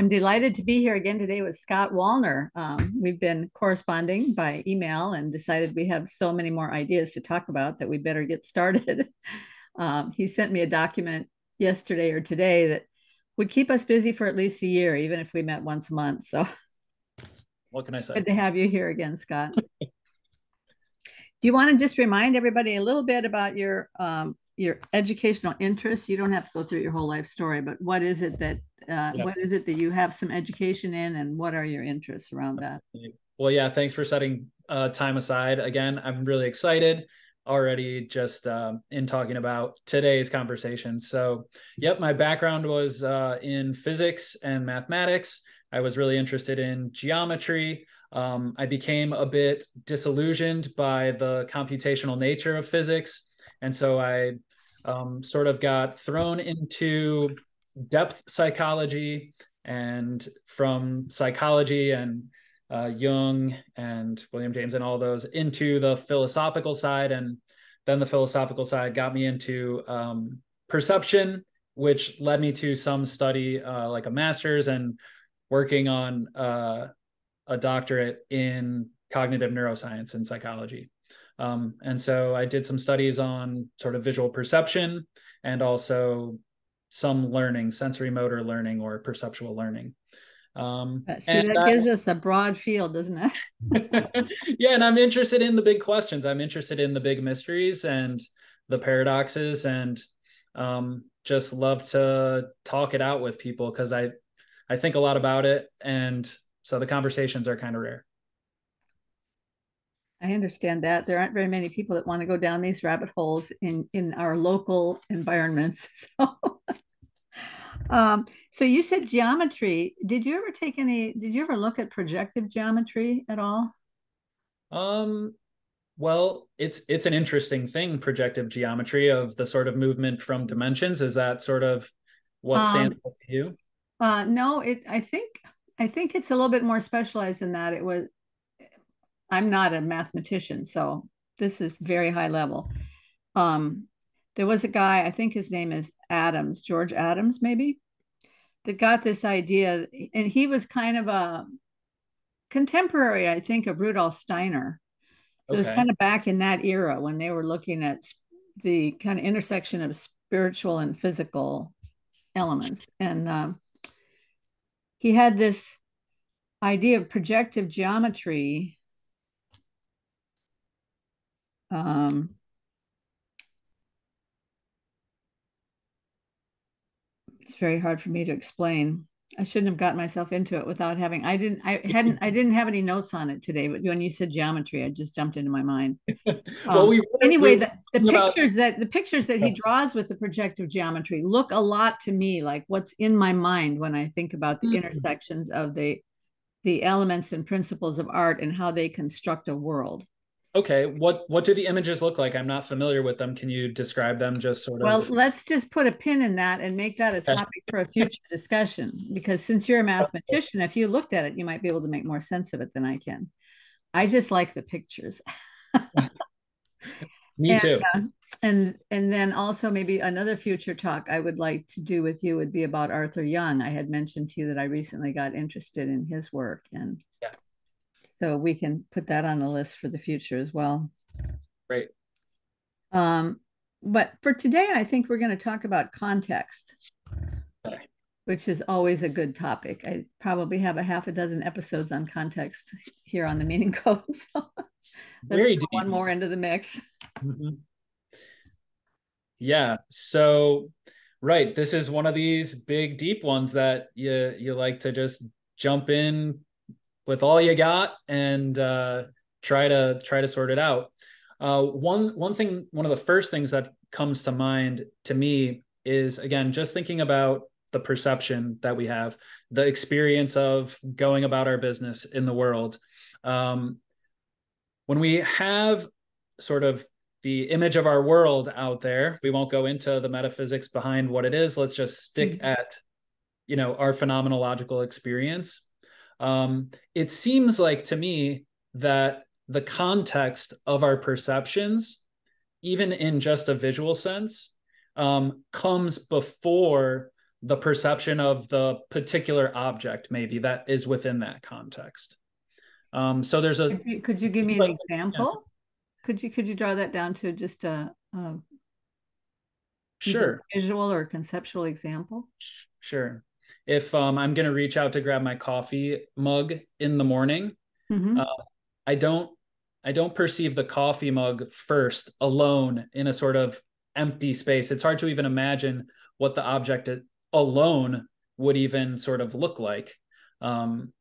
I'm delighted to be here again today with Scott Wallner. We've been corresponding by email and decided we have so many more ideas to talk about that we better get started. He sent me a document yesterday or today that would keep us busy for at least a year, even if we met once a month. So What can I say? good to have you here again, Scott. Do you want to just remind everybody a little bit about your educational interests? You don't have to go through your whole life story, but Yeah. what is it that you have some education in, and what are your interests around that? Well, yeah, thanks for setting time aside. Again, I'm really excited already just in talking about today's conversation. So, yep, my background was in physics and mathematics. I was really interested in geometry. I became a bit disillusioned by the computational nature of physics. And so I sort of got thrown into depth psychology, and from psychology and Jung and William James and all those into the philosophical side. And then the philosophical side got me into perception, which led me to some study like a master's and working on a doctorate in cognitive neuroscience and psychology. And so I did some studies on sort of visual perception and also some learning, sensory motor learning or perceptual learning. See, And that gives us a broad field, doesn't it? yeah, and I'm interested in the big questions. I'm interested in the big mysteries and the paradoxes, and just love to talk it out with people because I think a lot about it, and so the conversations are kind of rare. I understand that there aren't very many people that want to go down these rabbit holes in our local environments. So you said geometry. Did you ever look at projective geometry at all? Um, well, it's an interesting thing, projective geometry of the sort of movement from dimensions. Is that sort of what stands Um, out to you? no, I think it's a little bit more specialized than that. I'm not a mathematician, so this is very high level. Um, there was a guy, I think his name is Adams, George Adams, maybe, that got this idea, and he was kind of a contemporary, I think, of Rudolf Steiner. So it's Okay. kind of back in that era when they were looking at the kind of intersection of spiritual and physical elements. And he had this idea of projective geometry. Um, it's very hard for me to explain. I shouldn't have gotten myself into it without having. I didn't have any notes on it today. But when you said geometry, it just jumped into my mind. Well, Anyway, we were talking about. the pictures that he draws with the projective geometry look a lot to me like what's in my mind when I think about the intersections of the elements and principles of art and how they construct a world. Okay, what do the images look like? I'm not familiar with them. Can you describe them just sort Well, of? let's just put a pin in that and make that a topic for a future discussion. Because since you're a mathematician, if you looked at it, you might be able to make more sense of it than I can. I just like the pictures. Me And too. and then also maybe another future talk I would like to do with you would be about Arthur Young. I had mentioned to you that I recently got interested in his work, and Yeah, so we can put that on the list for the future as well. great. Um, but for today, I think we're going to talk about context, Okay. which is always a good topic. I probably have a half a dozen episodes on context here on the Meaning Code. So let's Very throw deep. one more into the mix. Mhm. Yeah. So, right, this is one of these big, deep ones that you like to just jump in with all you got and try to sort it out. One thing, one of the first things that comes to mind to me is again just thinking about the perception that we have, the experience of going about our business in the world. Um, when we have sort of the image of our world out there, we won't go into the metaphysics behind what it is. Let's just stick Mhm. at our phenomenological experience. It seems like to me that the context of our perceptions, even in just a visual sense, comes before the perception of the particular object maybe that is within that context. So there's a Could you give me it's an like yeah, example? Could you draw that down to just a either sure, visual or conceptual example? sure. If I'm going to reach out to grab my coffee mug in the morning, uh, Mm-hmm. I don't I don't perceive the coffee mug first alone in a sort of empty space. It's hard to even imagine what the object alone would even sort of look like. Um,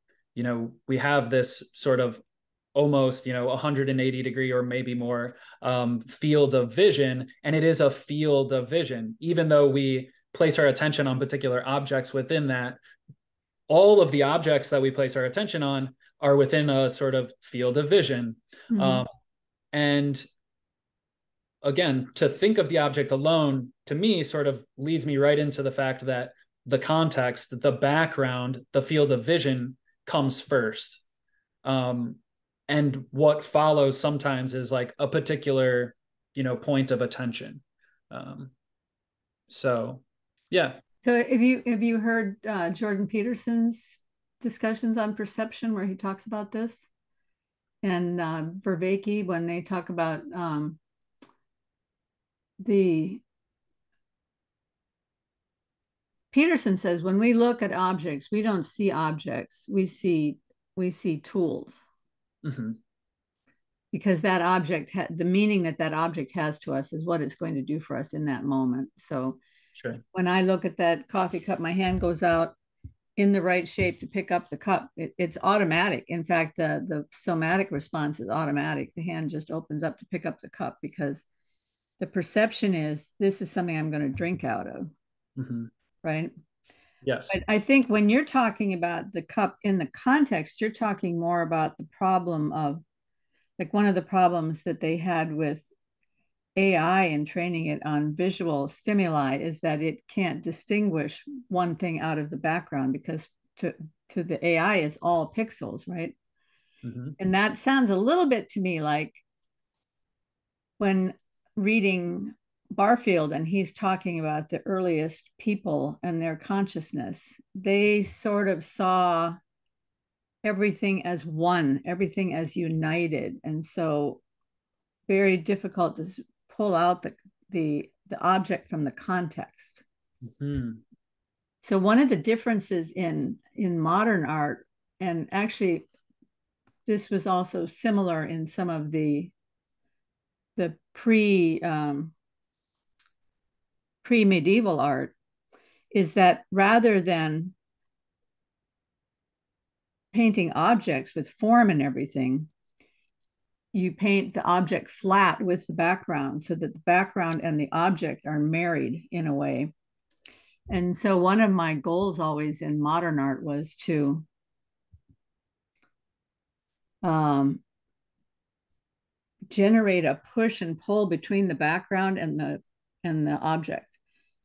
we have this sort of almost 180-degree or maybe more field of vision, and it is a field of vision. Even though we place our attention on particular objects within that, all of the objects that we place our attention on are within a sort of field of vision. Mm-hmm. Um, and again, to think of the object alone, to me, sort of leads me right into the fact that the context, the background, the field of vision comes first. Um, and what follows sometimes is like a particular, point of attention. Um, so, yeah. So have you heard Jordan Peterson's discussions on perception where he talks about this? And Vervaeke, when they talk about the Peterson says when we look at objects, we don't see objects, we see tools Mm-hmm. because that object the meaning that that object has to us is what it's going to do for us in that moment. So Sure. when I look at that coffee cup, my hand goes out in the right shape to pick up the cup. It's automatic. In fact, the somatic response is automatic. The hand just opens up to pick up the cup because the perception is this is something I'm going to drink out of, Mm-hmm. right? Yes. But I think when you're talking about the cup in the context, you're talking more about the problem of like one of the problems that they had with AI and training it on visual stimuli is that it can't distinguish one thing out of the background because to to the AI it's all pixels, right? Mm-hmm. And that sounds a little bit to me like when reading Barfield and he's talking about the earliest people and their consciousness, they sort of saw everything as one, everything as united. And so very difficult to pull out the object from the context. Mm-hmm. So one of the differences in modern art, and actually this was also similar in some of the pre medieval art, is that rather than painting objects with form and everything, you paint the object flat with the background so that the background and the object are married in a way. And so one of my goals always in modern art was to um, generate a push and pull between the background and the object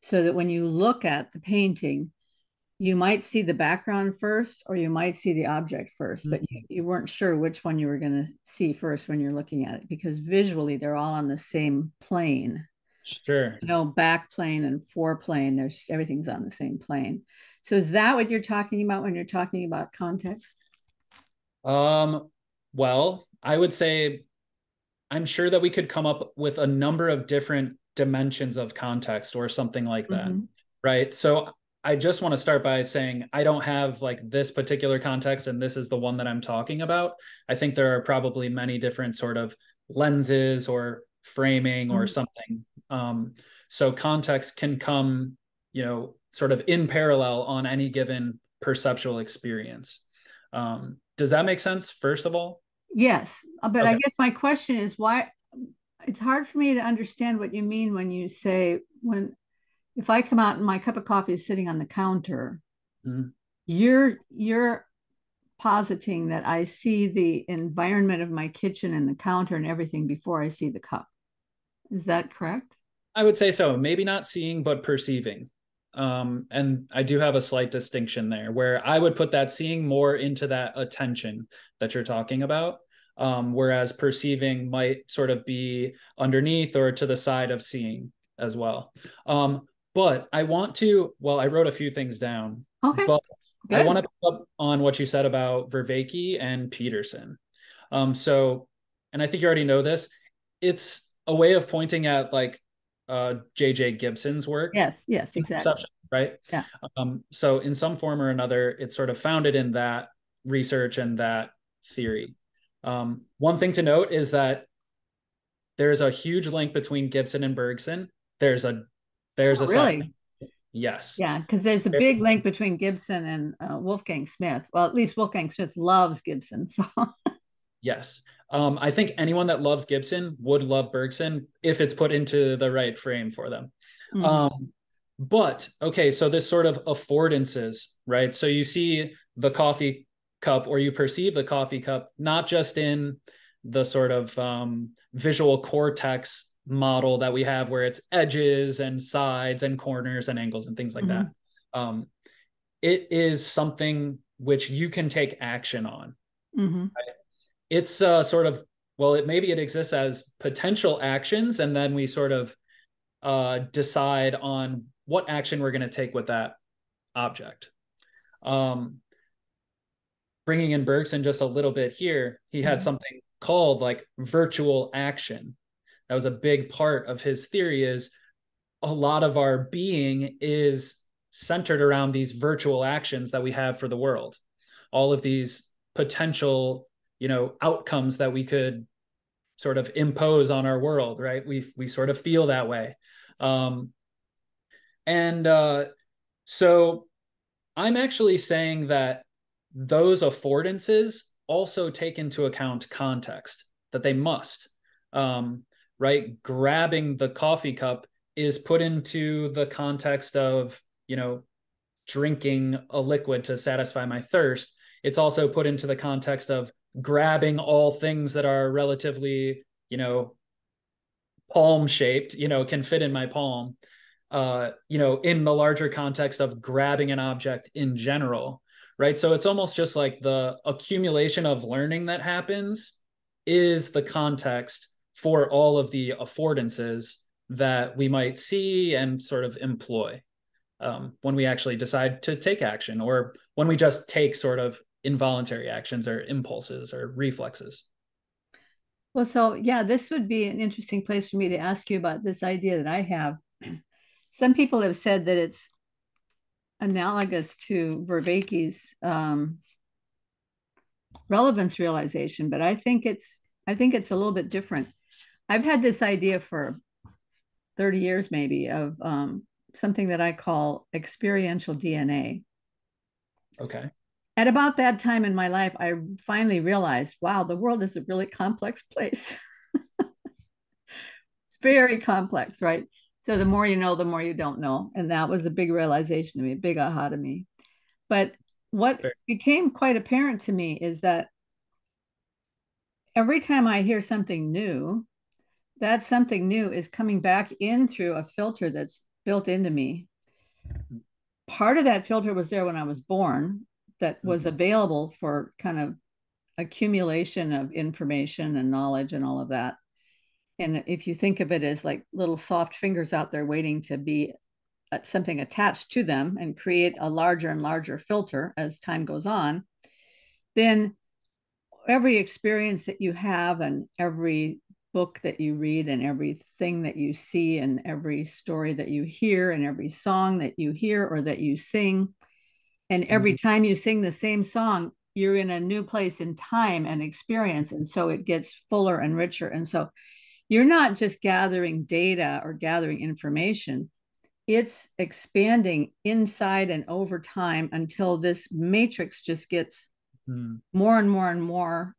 so that when you look at the painting you might see the background first or you might see the object first, but you weren't sure which one you were going to see first when you're looking at it because visually they're all on the same plane. Sure. Back plane and foreplane, there's everything's on the same plane. So is that what you're talking about when you're talking about context? Um, well, I would say I'm sure that we could come up with a number of different dimensions of context or something like that. Mm-hmm. Right. So I just want to start by saying I don't have like this particular context and this is the one that I'm talking about. I think there are probably many different sort of lenses or framing or Mm-hmm. something. So context can come, sort of in parallel on any given perceptual experience. Does that make sense, first of all? Yes, but I Okay. guess my question is why it's hard for me to understand what you mean when you say when if I come out and my cup of coffee is sitting on the counter, Mhm. you're positing that I see the environment of my kitchen and the counter and everything before I see the cup. Is that correct? I would say so. Maybe not seeing, but perceiving. And I do have a slight distinction there where I would put that seeing more into that attention that you're talking about. Whereas perceiving might sort of be underneath or to the side of seeing as well. But I want to, well, I wrote a few things down, Okay, but I want good. to pick up on what you said about Vervaeke and Peterson. So, and I think you already know this, it's a way of pointing at like J.J. Gibson's work Yes, yes, in exactly. perception, right? Yeah. So, in some form or another, it's sort of founded in that research and that theory. One thing to note is that there's a huge link between Gibson and Bergson. There's a there's Oh, a side. really? Yes. Yeah, because there's a big link between Gibson and Wolfgang Smith. Well, at least Wolfgang Smith loves Gibson. So, Yes. I think anyone that loves Gibson would love Bergson if it's put into the right frame for them. mhm, Um, but okay, so this sort of affordances, right? So you see the coffee cup, or you perceive the coffee cup, not just in the sort of visual cortex model that we have where it's edges and sides and corners and angles and things like that. mhm, Um, it is something which you can take action on. mhm. It's sort of, well, it maybe it exists as potential actions, and then we sort of decide on what action we're going to take with that object. Um, Bringing in Bergson just a little bit here, he had Mhm. something called like virtual action. That was a big part of his theory. Is a lot of our being is centered around these virtual actions that we have for the world, all of these potential, outcomes that we could sort of impose on our world, right? We sort of feel that way. um and so I'm actually saying that those affordances also take into account context, that they must. um, right, grabbing the coffee cup is put into the context of, drinking a liquid to satisfy my thirst. It's also put into the context of grabbing all things that are relatively, palm shaped, can fit in my palm, in the larger context of grabbing an object in general, right? So it's almost just like the accumulation of learning that happens is the context for all of the affordances that we might see and sort of employ when we actually decide to take action, or when we just take sort of involuntary actions or impulses or reflexes. Well, so yeah, this would be an interesting place for me to ask you about this idea that I have. Some people have said that it's analogous to Vervaeke's relevance realization, but I think it's a little bit different. I've had this idea for 30 years maybe of something that I call experiential DNA. Okay. At about that time in my life, I finally realized, wow, the world is a really complex place. It's very complex, right? So the more you know, the more you don't know. And that was a big realization to me, a big aha to me. But what Fair. became quite apparent to me is that every time I hear something new, that something new is coming back in through a filter that's built into me. Part of that filter was there when I was born, that was Mhm. available for kind of accumulation of information and knowledge and all of that. And if you think of it as like little soft fingers out there waiting to be something attached to them and create a larger and larger filter as time goes on, then every experience that you have and every book that you read and everything that you see and every story that you hear and every song that you hear or that you sing, and every Mhm. time you sing the same song, you're in a new place in time and experience, and so it gets fuller and richer. And so you're not just gathering data or gathering information, it's expanding inside and over time until this matrix just gets Mhm. more and more and more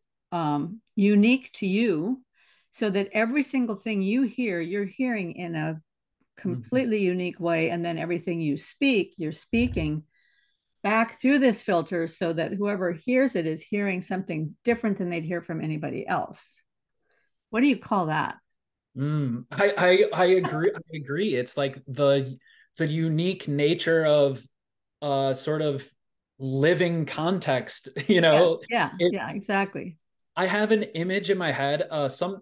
unique to you, so that every single thing you hear, you're hearing in a Mhm. completely unique way. And then everything you speak, you're speaking back through this filter so that whoever hears it is hearing something different than they'd hear from anybody else. What do you call that? I agree. I agree. It's like the unique nature of sort of living context. Yes. Yeah. It Yeah. Exactly. I have an image in my head.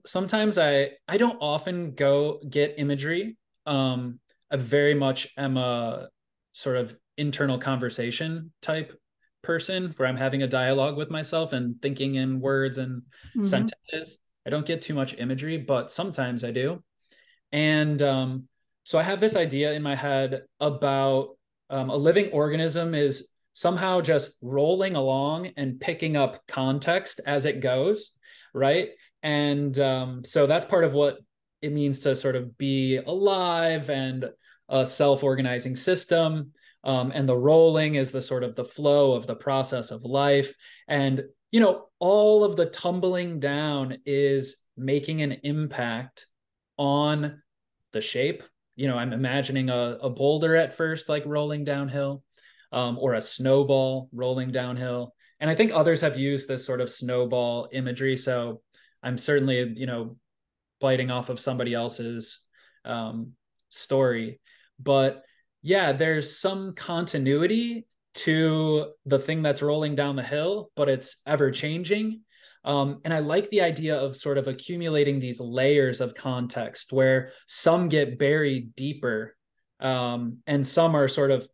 Sometimes I don't often go get imagery. Um, I very much am a sort of internal conversation type person where I'm having a dialogue with myself and thinking in words and Hmm. sentences. I don't get too much imagery, but sometimes I do. And so I have this idea in my head about a living organism is somehow just rolling along and picking up context as it goes, right? And so that's part of what it means to sort of be alive and a self-organizing system. And the rolling is the sort of the flow of the process of life. And, all of the tumbling down is making an impact on the shape. I'm imagining a boulder at first, like rolling downhill, or a snowball rolling downhill. And I think others have used this sort of snowball imagery. So I'm certainly, biting off of somebody else's um, story. But yeah, there's some continuity to the thing that's rolling down the hill, but it's ever changing. And I like the idea of sort of accumulating these layers of context where some get buried deeper, and some are sort of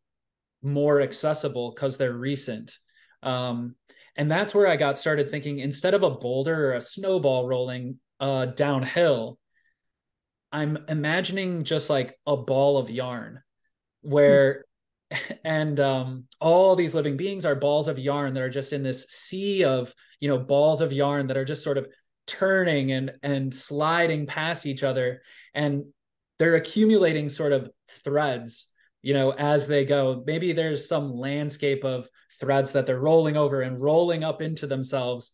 more accessible because they're recent. Um, and that's where I got started thinking instead of a boulder or a snowball rolling downhill, I'm imagining just like a ball of yarn where and all these living beings are balls of yarn that are just in this sea of balls of yarn that are just sort of turning and sliding past each other, and they're accumulating sort of threads as they go. Maybe there's some landscape of threads that they're rolling over and rolling up into themselves.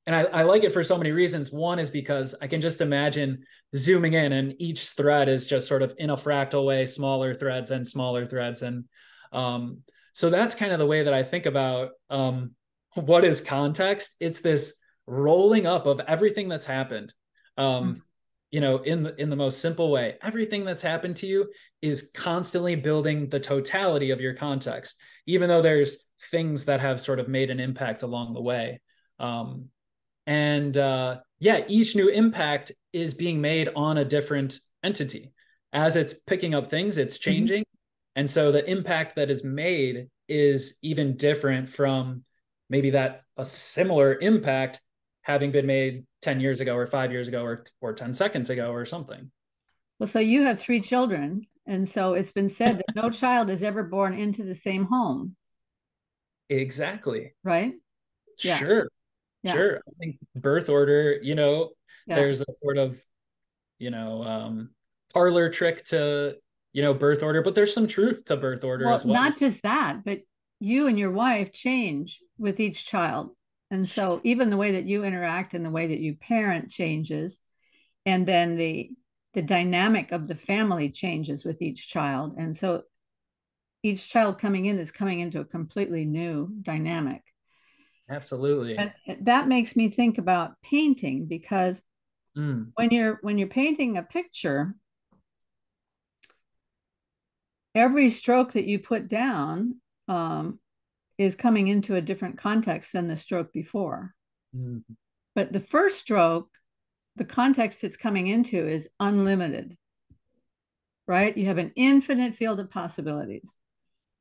And I like it for so many reasons. One is because I can just imagine zooming in, and each thread is just sort of in a fractal way, smaller threads and smaller threads. And um, so that's kind of the way that I think about what is context. It's this rolling up of everything that's happened. Um, in the most simple way, everything that's happened to you is constantly building the totality of your context, even though there's things that have sort of made an impact along the way. And yeah, each new impact is being made on a different entity. As it's picking up things, it's Hmm. changing. And so the impact that is made is even different from maybe that a similar impact having been made 10 years ago or 5 years ago or 10 seconds ago or something. Well, so you have three children, and so it's been said that no child is ever born into the same home, Exactly. right? Yeah, Sure. yeah, Sure. I think birth order, yeah. there's a sort of parlor trick to birth order, but there's some truth to birth order Well, as well. not just that, but you and your wife change with each child. And so even the way that you interact and the way that you parent changes, and then the dynamic of the family changes with each child. And so each child coming in is coming into a completely new dynamic. Absolutely. And that makes me think about painting because Mm, when you're painting a picture, every stroke that you put down is coming into a different context than the stroke before. mm, But the first stroke, the context it's coming into is unlimited, right? You have an infinite field of possibilities.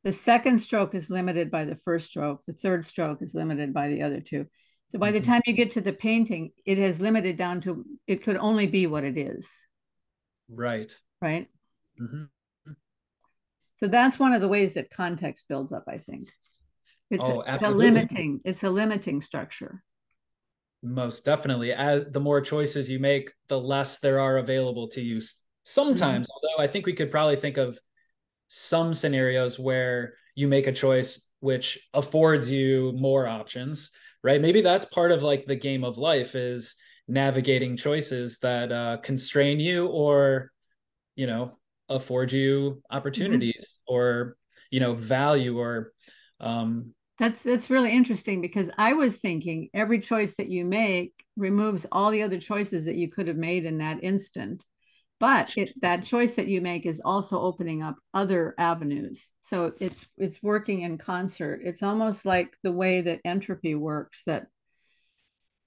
The second stroke is limited by the first stroke. The third stroke is limited by the other two. So by the mhm. time you get to the painting, it has limited down to it could only be what it is, Right. right? Hmm. So that's one of the ways that context builds up, I think. It's a, Oh, it's a absolutely. limiting structure. Most definitely. As the more choices you make, the less there are available to you. Mhm. Sometimes, although I think we could probably think of some scenarios where you make a choice which affords you more options, right? Maybe that's part of like the game of life is navigating choices that constrain you or, you know, afford you Mhm. opportunities or, value or, um, That's really interesting because I was thinking every choice that you make removes all the other choices that you could have made in that instant. But that choice that you make is also opening up other avenues. So it's working in concert. It's almost like the way that entropy works, that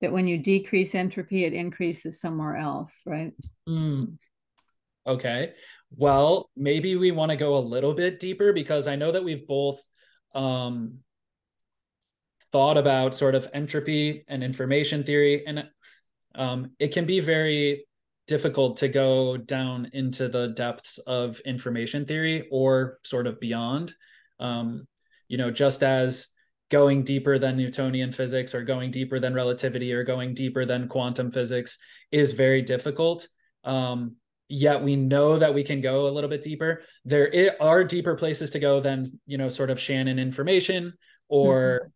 when you decrease entropy, it increases somewhere else, right? mm, Okay. Well, maybe we want to go a little bit deeper because I know that we've both um, thought about sort of entropy and information theory, and it can be very difficult to go down into the depths of information theory or sort of beyond. Um, just as going deeper than Newtonian physics or going deeper than relativity or going deeper than quantum physics is very difficult. Yet we know that we can go a little bit deeper. There are deeper places to go than, sort of Shannon information Mhm. or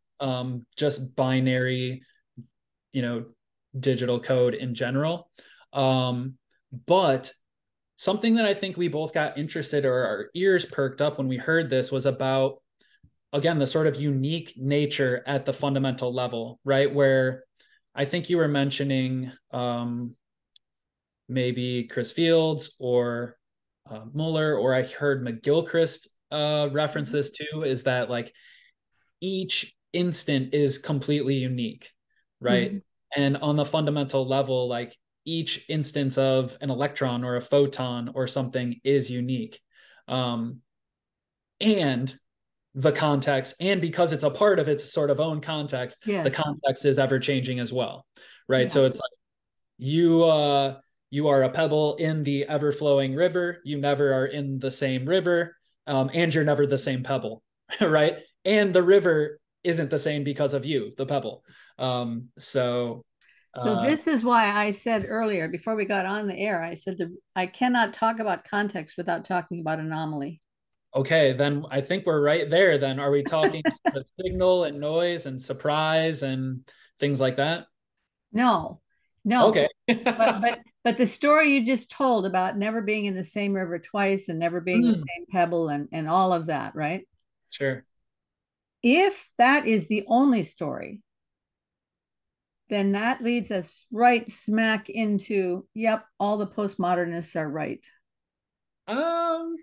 just binary, you know, digital code in general. But something that I think we both got interested or our ears perked up when we heard this was about, again, the sort of unique nature at the fundamental level, right? Where I think you were mentioning maybe Chris Fields or Mueller, or I heard McGilchrist reference this too, is that like each instant is completely unique, right? Mhm. And on the fundamental level, like each instance of an electron or a photon or something is unique. Um, and the context, and because it's a part of its sort of own context, the Yes. context is ever changing as well, right? Yeah. So it's like you are a pebble in the ever flowing river. You never are in the same river, and you're never the same pebble, right? And the river isn't the same because of you, the pebble. So So uh, this is why I said earlier, before we got on the air, I said I cannot talk about context without talking about anomaly. okay, then I think we're right there. Then are we talking sort of signal and noise and surprise and things like that? No, Okay. no. But the story you just told about never being in the same river twice and never being the Mm, same pebble and all of that, right? sure. If that is the only story, then that leads us right smack into, yep, all the postmodernists are right. Um,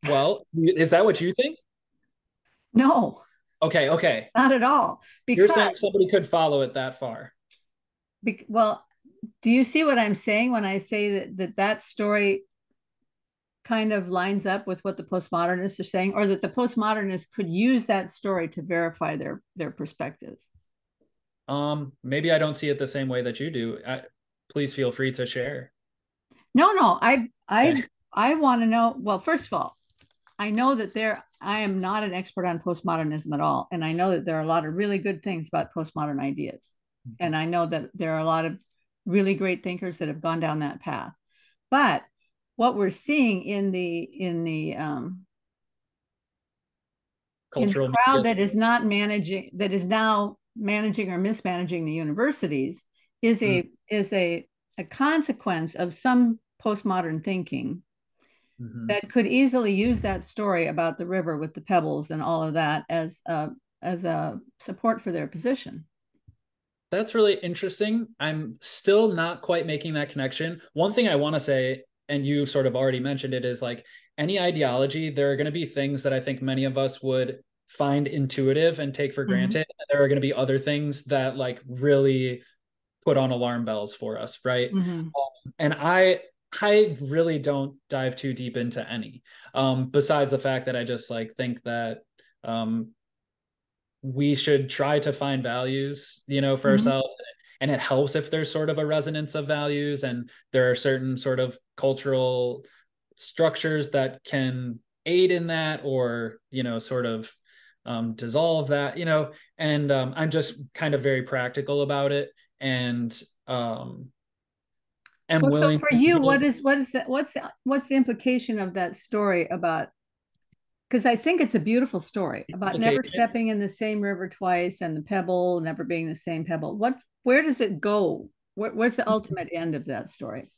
well, is that what you think? No, Okay, okay. not at all. You're Because, saying somebody could follow it that far. well, do you see what I'm saying when I say that story kind of lines up with what the postmodernists are saying, or that the postmodernists could use that story to verify their perspectives? Maybe I don't see it the same way that you do. Please feel free to share. No, no, Okay. I want to know. Well, first of all, I know that I am not an expert on postmodernism at all, and I know that there are a lot of really good things about postmodern ideas, and I know that there are a lot of really great thinkers that have gone down that path. But what we're seeing in the Cultural crowd media. that is not managing, that is now managing or mismanaging the universities, is a consequence of some postmodern thinking Mm-hmm. that could easily use that story about the river with the pebbles and all of that as a support for their position. That's really interesting. I'm still not quite making that connection. One thing I want to say, and you sort of already mentioned it, is like any ideology, there are going to be things that I think many of us would find intuitive and take for Mm-hmm. granted. And there are going to be other things that like really put on alarm bells for us, right? Mm-hmm. And I really don't dive too deep into any. Besides the fact that I just like think that um, we should try to find values, for Mm-hmm. ourselves. And it helps if there's sort of a resonance of values and there are certain sort of cultural structures that can aid in that or, sort of dissolve that, and I'm just kind of very practical about it and am Well, so willing for to you, really what's the implication of that story about? Because I think it's a beautiful story about never implication. stepping in the same river twice and the pebble never being the same pebble. Where does it go? Where's the ultimate end of that story?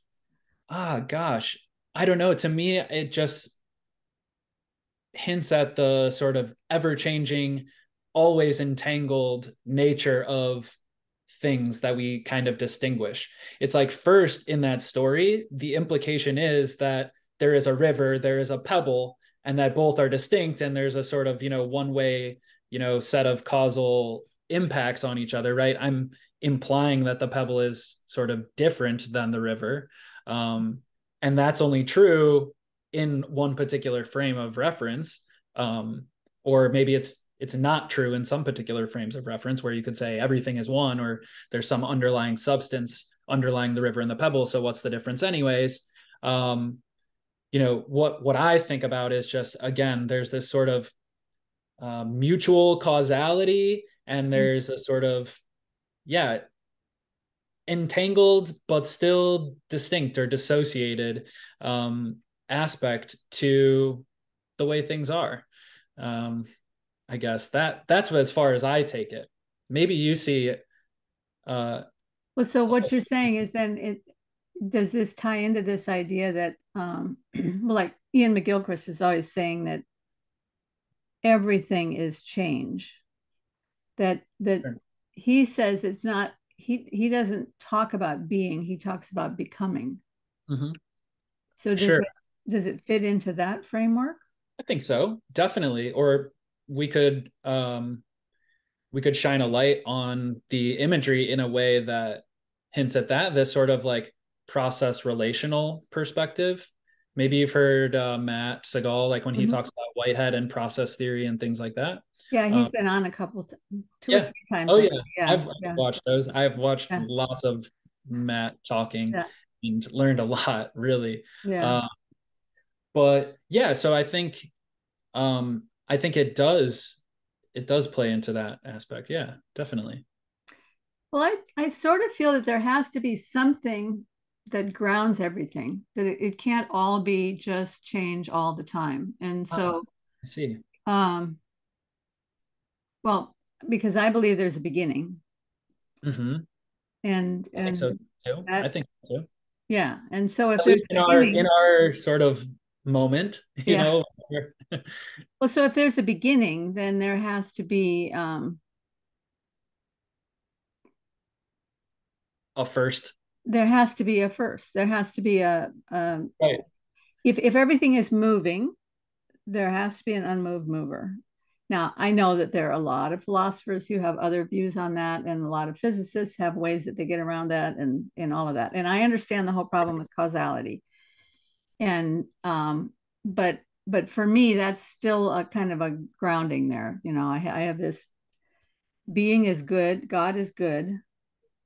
Ah, gosh. I don't know. To me, it just hints at the sort of ever changing, always entangled nature of things that we kind of distinguish. It's like, first in that story, the implication is that there is a river, there is a pebble, and that both are distinct. And there's a sort of, one way, set of causal impacts on each other, right? I'm implying that the pebble is sort of different than the river. Um, and that's only true in one particular frame of reference. Or maybe it's not true in some particular frames of reference where you could say everything is one, or there's some underlying substance underlying the river and the pebble, so what's the difference anyways? What I think about is just, again, there's this sort of mutual causality, and there's a sort of, yeah, entangled but still distinct or dissociated aspect to the way things are. um, I guess that's as far as I take it. Maybe you see it. Well, so what you're saying is then it does this tie into this idea that well, like Ian McGilchrist is always saying that everything is change. That he says it's not, he doesn't talk about being, he talks about becoming. Mhm. So Sure, does it fit into that framework? I think so, definitely. Or we could um, we could shine a light on the imagery in a way that hints at that, this sort of like process relational perspective. Maybe you've heard Matt Segal, like when he Mhm. talks about Whitehead and process theory and things like that. Yeah, he's Um, been on a couple, two or yeah. three times, Oh I yeah. think. Yeah, I've yeah, watched those. I've watched yeah, lots of Matt talking yeah, and learned a lot, really. yeah. Uh, but yeah, so I think it does play into that aspect. Yeah, definitely. Well, I sort of feel that there has to be something that grounds everything, that it can't all be just change all the time. And Ah, so, I see. um, well, because I believe there's a beginning, Mm-hmm. I think so and too. I that, think so too. yeah. And so if At there's least a in beginning, our sort of moment, yeah. where- Well, so if there's a beginning, then there has to be, up first. there has to be a first. There has to be Right. if everything is moving, there has to be an unmoved mover. Now, I know that there are a lot of philosophers who have other views on that, and a lot of physicists have ways that they get around that, and all of that. And I understand the whole problem with causality. And but for me, that's still a kind of a grounding there. I have this being is good, God is good.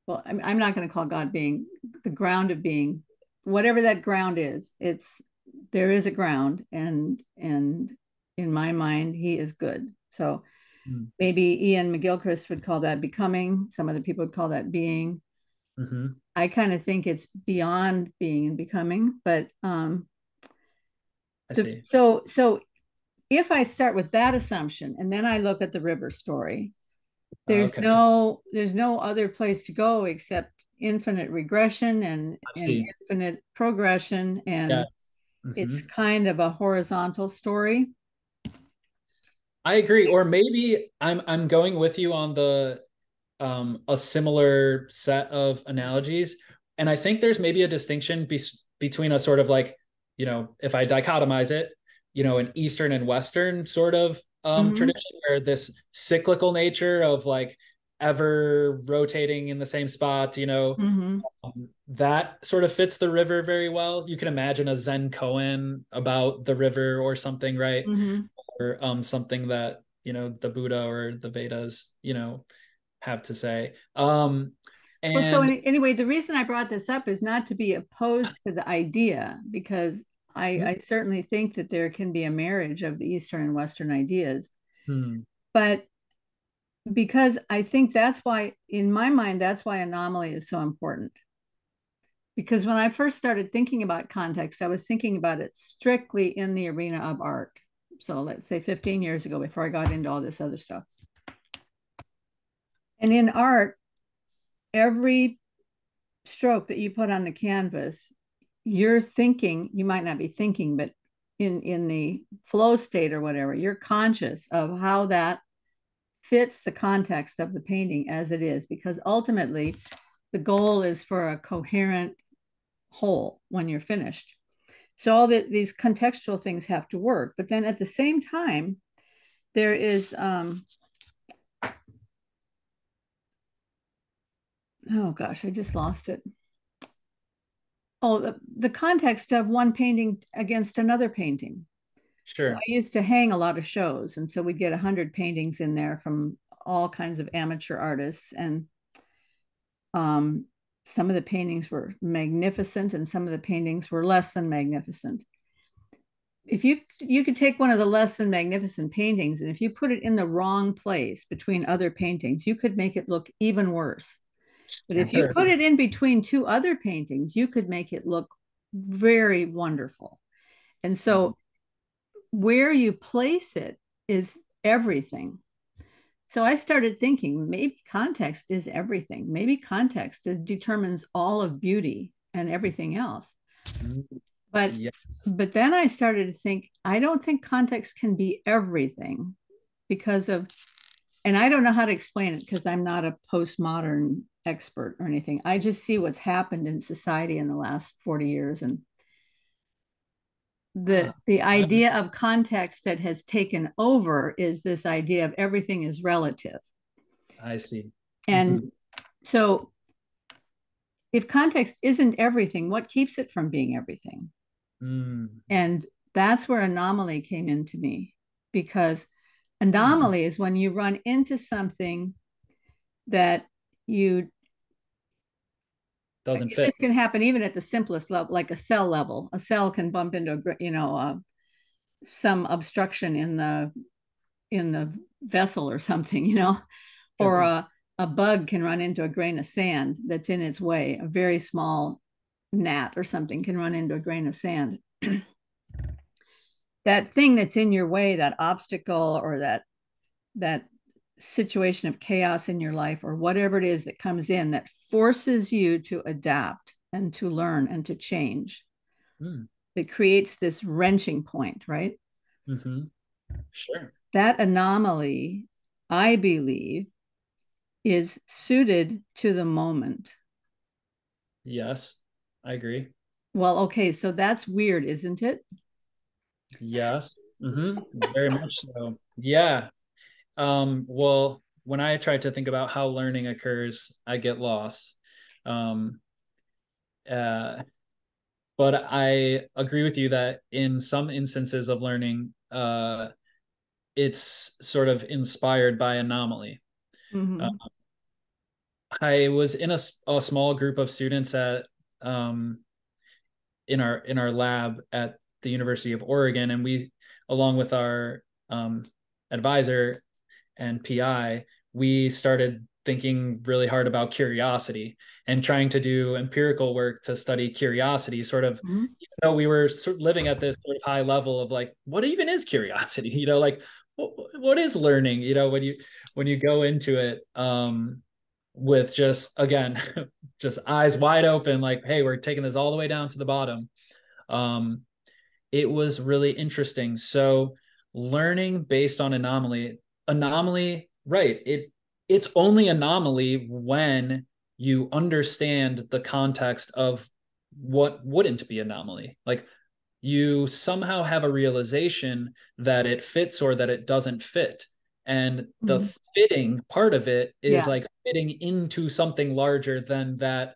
Well, I'm not going to call God being, the ground of being, whatever that ground is. It's there is a ground, and in my mind, He is good. So maybe Ian McGilchrist would call that becoming. Some other people would call that being. Mm-hmm. I kind of think it's beyond being and becoming, but I see. so if I start with that assumption and then I look at the river story, Okay. there's no other place to go except infinite regression I and see. infinite progression, Yeah. and Mm-hmm. it's kind of a horizontal story. I agree. Or maybe I'm going with you on the a similar set of analogies. And I think there's maybe a distinction between a sort of like, if I dichotomize it, an Eastern and Western sort of Mm-hmm. tradition, where this cyclical nature of like ever rotating in the same spot, Mm-hmm. that sort of fits the river very well. You can imagine a Zen koan about the river or something, right? Mm-hmm. Or something that, the Buddha or the Vedas, have to say. Well, so And anyway, the reason I brought this up is not to be opposed to the idea, because I certainly think that there can be a marriage of the Eastern and Western ideas. hmm, But because I think that's why, in my mind, that's why anomaly is so important. Because when I first started thinking about context, I was thinking about it strictly in the arena of art. So let's say 15 years ago, before I got into all this other stuff. And in art, every stroke that you put on the canvas, you're thinking, you might not be thinking, but in the flow state or whatever, you're conscious of how that fits the context of the painting as it is, because ultimately the goal is for a coherent whole when you're finished. So all these contextual things have to work, but then at the same time, there is oh gosh, I just lost it. Oh, the context of one painting against another painting. So I Sure. used to hang a lot of shows, and so we'd get 100 paintings in there from all kinds of amateur artists, and um, some of the paintings were magnificent, and some of the paintings were less than magnificent. If you could take one of the less than magnificent paintings, and if you put it in the wrong place between other paintings, you could make it look even worse. But if you Sure. put it in between two other paintings, you could make it look very wonderful. And so where you place it is everything. So I started thinking maybe context is everything. Maybe context determines all of beauty and everything else. Mhm. But Yeah. but then I started to think I don't think context can be everything because of, and I don't know how to explain it because I'm not a postmodern expert or anything. I just see what's happened in society in the last 40 years, and Ah, the I, idea of context that has taken over is this idea of everything is relative. I see. And so if context isn't everything, what keeps it from being everything? Mm. And that's where anomaly came into me, because anomaly is when you run into something that you, Doesn't fit. this can happen even at the simplest level, like a cell level. A cell can bump into some obstruction in the vessel or something, or Sure. a bug can run into a grain of sand that's in its way. A very small gnat or something can run into a grain of sand. That thing that's in your way, that obstacle or that situation of chaos in your life, or whatever it is that comes in that forces you to adapt and to learn and to change, Mm. that creates this wrenching point, right? Hmm. Sure. That anomaly, I believe, is suited to the moment. Yes, I agree. Well, okay, so that's weird, isn't it? Yes. Very much so. Yeah. Well, when I try to think about how learning occurs, I get lost. Um, uh, but I agree with you that in some instances of learning, it's sort of inspired by anomaly. Uh, Mm-hmm. I was in a small group of students at um, in our lab at the University of Oregon, and we, along with our advisor and PI, we started thinking really hard about curiosity and trying to do empirical work to study curiosity. Sort of, Mm-hmm. we were sort of living at this sort of high level of like, what even is curiosity? Like what is learning? When you go into it. With just again just eyes wide open, like, hey, we're taking this all the way down to the bottom. um it was really interesting. So learning based on anomaly, right, it's only anomaly when you understand the context of what wouldn't be anomaly. Like, you somehow have a realization that it fits or that it doesn't fit. And the Mm-hmm. fitting part of it is Yeah, like fitting into something larger than that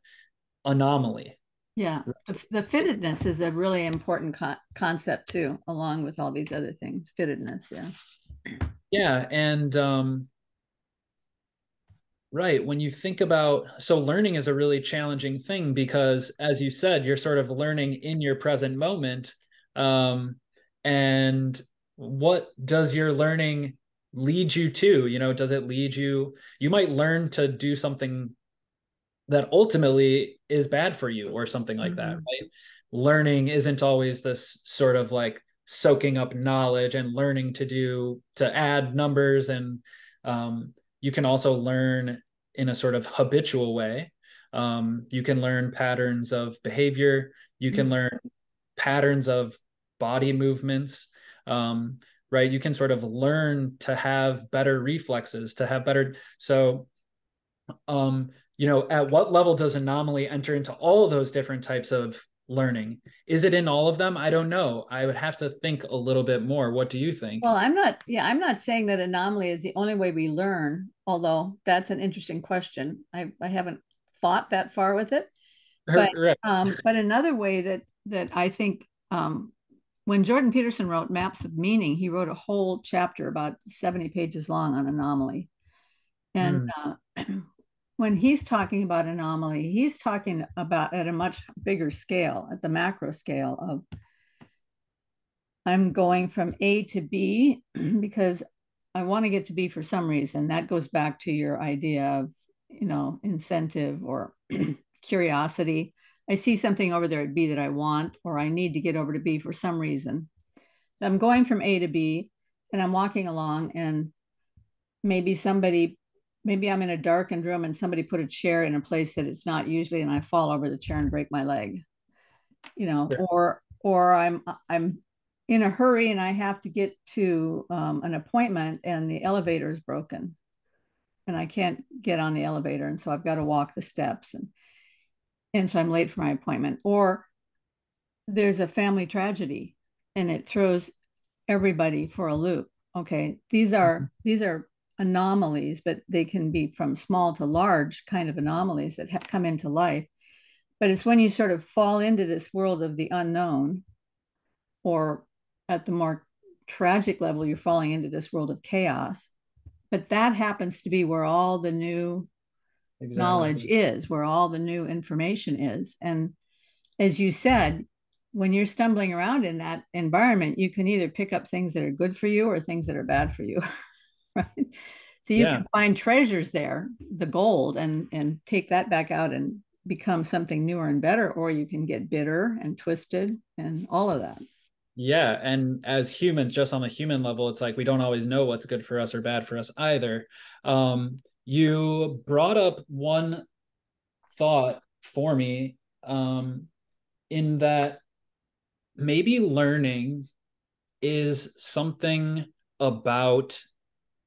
anomaly. yeah. The fittedness is a really important concept too, along with all these other things. Fittedness, yeah. Yeah. And right. When you think about, so learning is a really challenging thing because, as you said, you're sort of learning in your present moment. Um, and what does your learning lead you to? Does it lead you? You might learn to do something that ultimately is bad for you or something like that, Mm-hmm. right? Learning isn't always this sort of like soaking up knowledge and learning to add numbers. And you can also learn in a sort of habitual way. You can learn patterns of behavior. You can learn patterns of body movements. Um, right? You can sort of learn to have better reflexes, to have better. So at what level does anomaly enter into all of those different types of learning? Is it in all of them? I don't know. I would have to think a little bit more. What do you think? Well, I'm not saying that anomaly is the only way we learn, although that's an interesting question. I haven't thought that far with it. But Right. but another way that I think when Jordan Peterson wrote Maps of Meaning, he wrote a whole chapter about 70 pages long on anomaly. And Mm, when he's talking about anomaly, he's talking about at a much bigger scale, at the macro scale of I'm going from A to B because I want to get to B for some reason. That goes back to your idea of, incentive or curiosity. I see something over there at B that I want, or I need to get over to B for some reason. So I'm going from A to B and I'm walking along, and maybe maybe I'm in a darkened room and somebody put a chair in a place that it's not usually, and I fall over the chair and break my leg, sure. or I'm in a hurry and I have to get to an appointment and the elevator is broken and I can't get on the elevator, and so I've got to walk the steps, and so I'm late for my appointment. Or there's a family tragedy and it throws everybody for a loop. Okay, these are anomalies, but they can be from small to large kind of anomalies that come into life. But it's when you sort of fall into this world of the unknown, or at the more tragic level, you're falling into this world of chaos. But that happens to be where all the new Exactly. knowledge is, where all the new information is. And as you said, when you're stumbling around in that environment, you can either pick up things that are good for you or things that are bad for you, right? So you Yeah. can find treasures there, the gold, and take that back out and become something newer and better, or you can get bitter and twisted and all of that. Yeah. And as humans, just on the human level, it's like we don't always know what's good for us or bad for us either. You brought up one thought for me, in that maybe learning is something about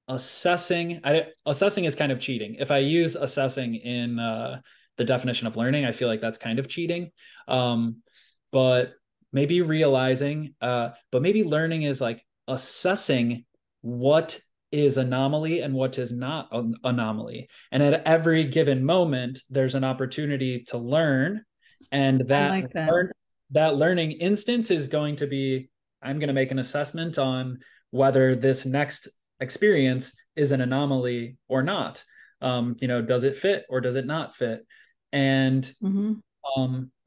assessing is kind of cheating. If I use assessing in the definition of learning, I feel like that's kind of cheating. But maybe realizing, but maybe learning is like assessing what is anomaly and what is not an anomaly. And at every given moment, there's an opportunity to learn, and I like that. that learning instance is going to be, I'm going to make an assessment on whether this next experience is an anomaly or not. Does it fit or does it not fit? And Mm-hmm.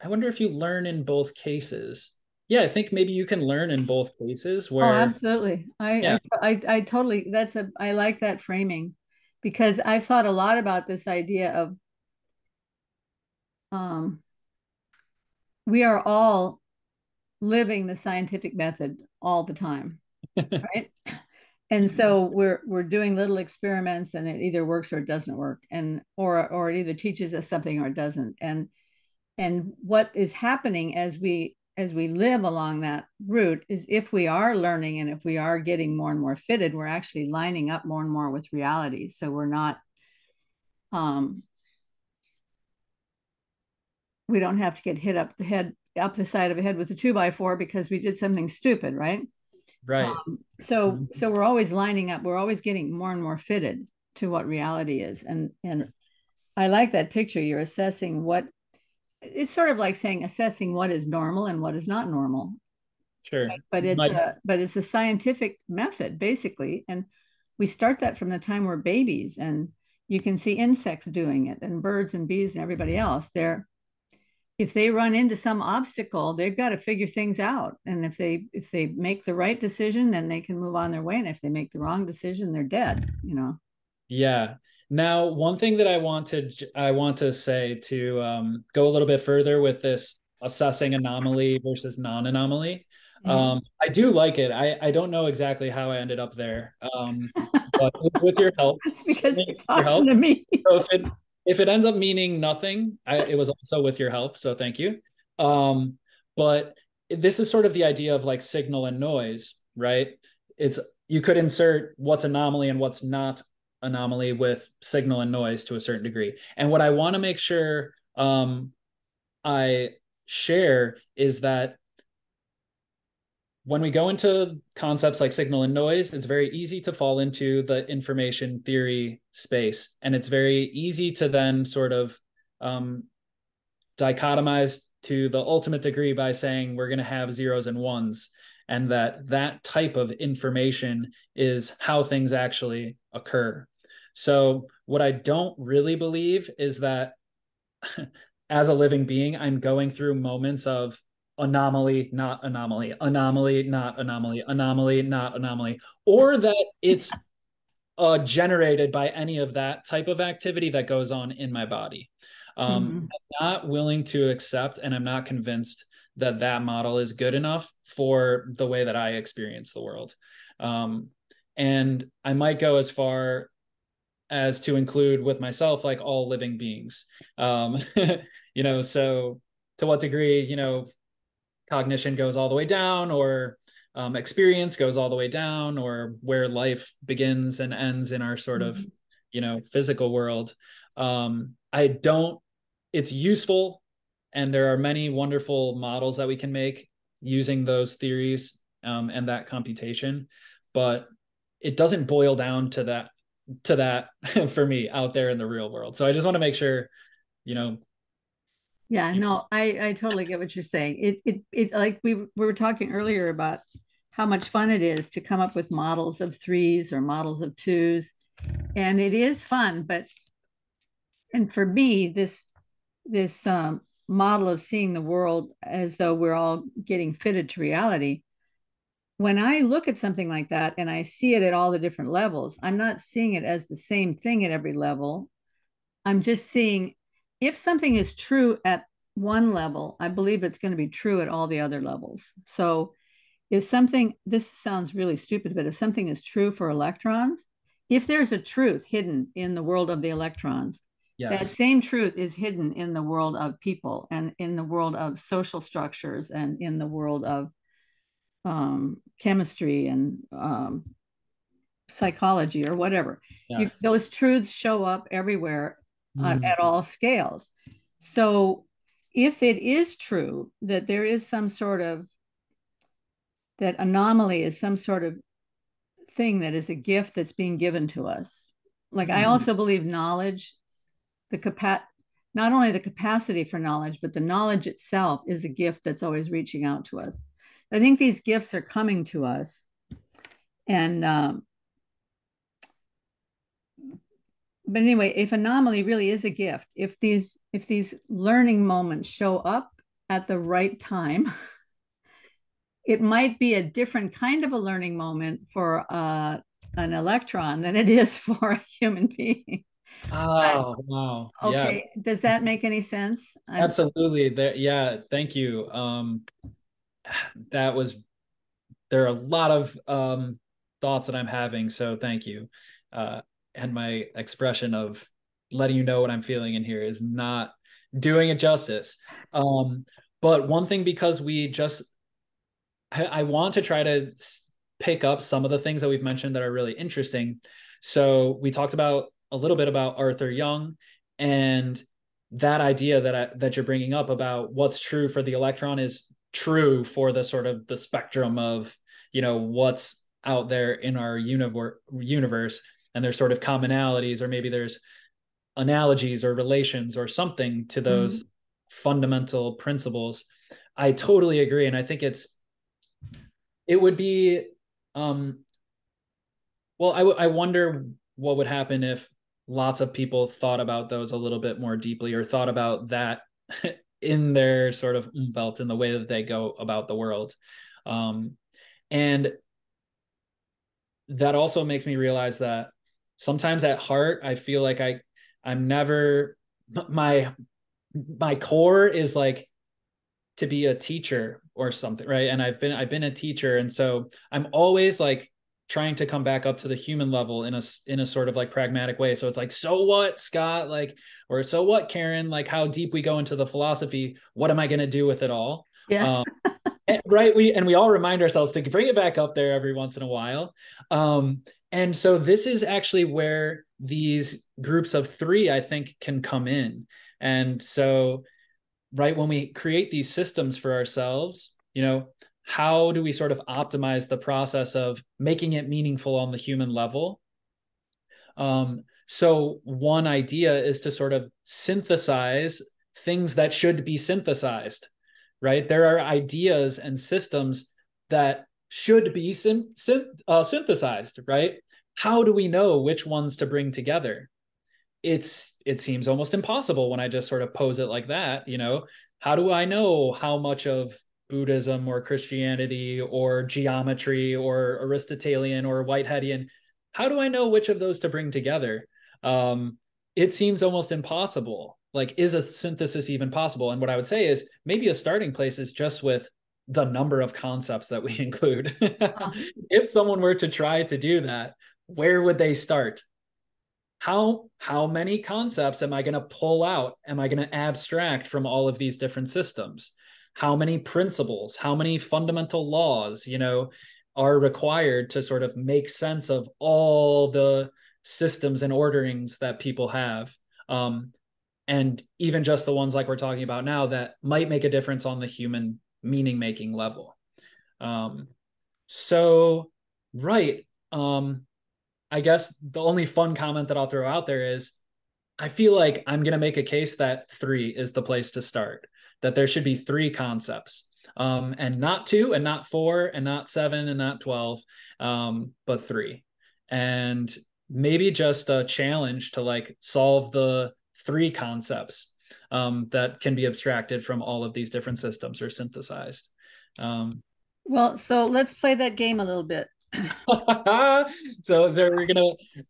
I wonder if you learn in both cases. Yeah, I think maybe you can learn in both cases Oh, where, absolutely. yeah, I totally, I like that framing, because I've thought a lot about this idea of um, we are all living the scientific method all the time, right? And so we're doing little experiments and it either works or it doesn't work, and or it either teaches us something or it doesn't. And what is happening as we live along that route is, if we are learning and if we are getting more and more fitted, we're actually lining up more and more with reality. So we're not um we don't have to get hit up the side of the head with a 2x4 because we did something stupid, right? right. So we're always lining up, we're always getting more and more fitted to what reality is. And I like that picture. You're assessing what, it's sort of like saying assessing what is normal and what is not normal. Sure. But it's My, a scientific method basically, and we start that from the time we're babies. And you can see insects doing it, and birds and bees and everybody else. They're If they run into some obstacle, they've got to figure things out. And if they make the right decision, then they can move on their way. And if they make the wrong decision, they're dead. yeah. Now, one thing that I want to say to go a little bit further with this assessing anomaly versus non-anomaly. Yeah. I do like it. I don't know exactly how I ended up there, but it's with your help. It's because Certainly you're with your talking help. to me. So if it ends up meaning nothing, it was also with your help. So thank you. Um, but this is sort of the idea of like signal and noise, right? It's You could insert what's anomaly and what's not anomaly with signal and noise to a certain degree. And what I want to make sure I share is that when we go into concepts like signal and noise, it's very easy to fall into the information theory space. And it's very easy to then sort of um, dichotomized to the ultimate degree by saying we're going to have zeros and ones, and that type of information is how things actually occur. So what I don't really believe is that as a living being, I'm going through moments of anomaly, not anomaly, anomaly, not anomaly, anomaly, not anomaly, or that it's generated by any of that type of activity that goes on in my body. Mm-hmm. I'm not willing to accept, and I'm not convinced that that model is good enough for the way that I experience the world. Um, and I might go as far as to include with myself, like all living beings. Um, so to what degree, cognition goes all the way down, or experience goes all the way down, or where life begins and ends in our sort of, Mm-hmm. physical world. I don't, it's useful. And there are many wonderful models that we can make using those theories and that computation, but it doesn't boil down to that for me out there in the real world. So I just want to make sure, you know, Yeah, no, I totally get what you're saying. It like we were talking earlier about how much fun it is to come up with models of threes or models of twos. And it is fun, but and for me, this model of seeing the world as though we're all getting fitted to reality. When I look at something like that and I see it at all the different levels, I'm not seeing it as the same thing at every level. I'm just seeing if something is true at one level, I believe it's going to be true at all the other levels. So if something, this sounds really stupid, but if something is true for electrons, if there's a truth hidden in the world of the electrons, that yes, same truth is hidden in the world of people and in the world of social structures and in the world of chemistry and psychology or whatever. yes. Those truths show up everywhere Mm. at all scales. So if it is true that there is some sort of that anomaly is some sort of thing that is a gift that's being given to us. Like I also believe knowledge, the not only the capacity for knowledge, but the knowledge itself is a gift that's always reaching out to us. I think these gifts are coming to us, and but anyway, if anomaly really is a gift, if these learning moments show up at the right time, it might be a different kind of a learning moment for an electron than it is for a human being. Oh, wow. Yeah, Okay, does that make any sense? absolutely. Yeah, thank you. That was, there are a lot of thoughts that I'm having, so thank you. Uh, and my expression of letting you know what I'm feeling in here is not doing it justice. Um, but one thing, because I want to try to pick up some of the things that we've mentioned that are really interesting. So we talked about a little bit about Arthur Young and that idea that you're bringing up about what's true for the electron is true for the sort of the spectrum of what's out there in our universe, and there's sort of commonalities, or maybe there's analogies or relations or something to those Mhm. fundamental principles. I totally agree, and I think it would be um well, I wonder what would happen if lots of people thought about those a little bit more deeply, or thought about that in their sort of belt, in the way that they go about the world. And that also makes me realize that sometimes at heart I feel like I'm never, my my core is like to be a teacher or something, right? And I've been a teacher, and so I'm always like trying to come back up to the human level in a sort of like pragmatic way. So it's like, so what, Scott, like, or so what, Karen, like, how deep we go into the philosophy, what am I going to do with it all? Yes. um, right, we all remind ourselves to bring it back up there every once in a while. And so this is actually where these groups of three, I think, can come in. And so, right, when we create these systems for ourselves, how do we sort of optimize the process of making it meaningful on the human level? So one idea is to sort of synthesize things that should be synthesized, right? There are ideas and systems that should be synthesized, right? How do we know which ones to bring together? It seems almost impossible when I just sort of pose it like that. How do I know how much of Buddhism or Christianity or geometry or Aristotelian or Whiteheadian, how do I know which of those to bring together? Um, it seems almost impossible. Like, is a synthesis even possible? And what I would say is maybe a starting place is just with the number of concepts that we include. If someone were to try to do that, where would they start? How many concepts am I going to pull out? Am I going to abstract from all of these different systems? How many principles, how many fundamental laws, are required to sort of make sense of all the systems and orderings that people have? And even just the ones like we're talking about now that might make a difference on the human meaning making level. Um, so, right. I guess the only fun comment that I'll throw out there is I feel like I'm going to make a case that 3 is the place to start, that there should be 3 concepts, and not 2 and not 4 and not 7 and not 12, but 3. And maybe just a challenge to like solve the 3 concepts that can be abstracted from all of these different systems or synthesized. Well, so let's play that game a little bit. So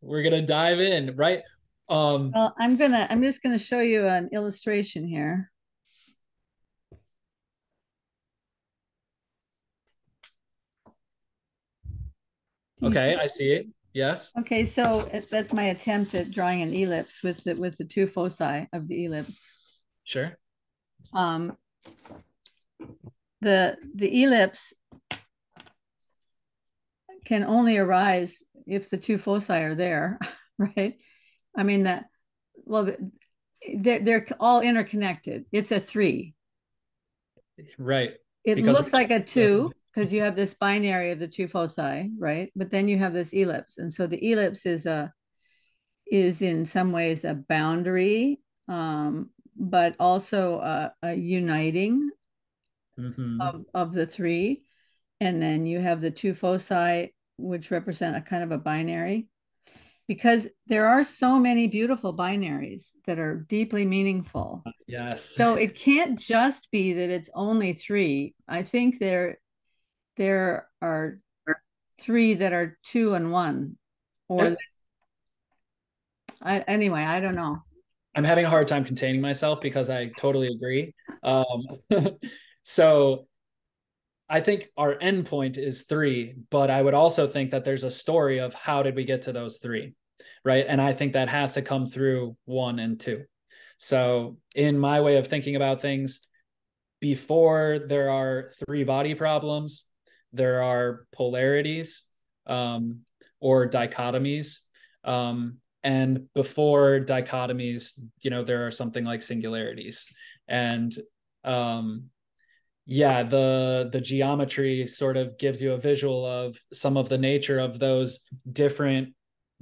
we're gonna dive in, right? Well, I'm just gonna show you an illustration here. Do you Okay, see? I see it. Yes, Okay, so that's my attempt at drawing an ellipse with the two foci of the ellipse. sure. Um, the ellipse can only arise if the two foci are there, right? I mean that. Well, they're all interconnected. It's a 3. Right. It Because we looks like a just said, 2 because you have this binary of the two foci, right? But then you have this ellipse, and so the ellipse is in some ways a boundary, but also a uniting mm-hmm. of the 3. And then you have the two foci, which represent a kind of a binary, because there are so many beautiful binaries that are deeply meaningful. Yes. So it can't just be that it's only 3. I think there are 3 that are 2 and 1, or anyway, I don't know. I'm having a hard time containing myself because I totally agree. Um, so I think our endpoint is 3, but I would also think that there's a story of how did we get to those 3, right? And I think that has to come through 1 and 2. So in my way of thinking about things, before there are 3 body problems, there are polarities, or dichotomies. And before dichotomies, there are something like singularities. And yeah, the geometry sort of gives you a visual of some of the nature of those different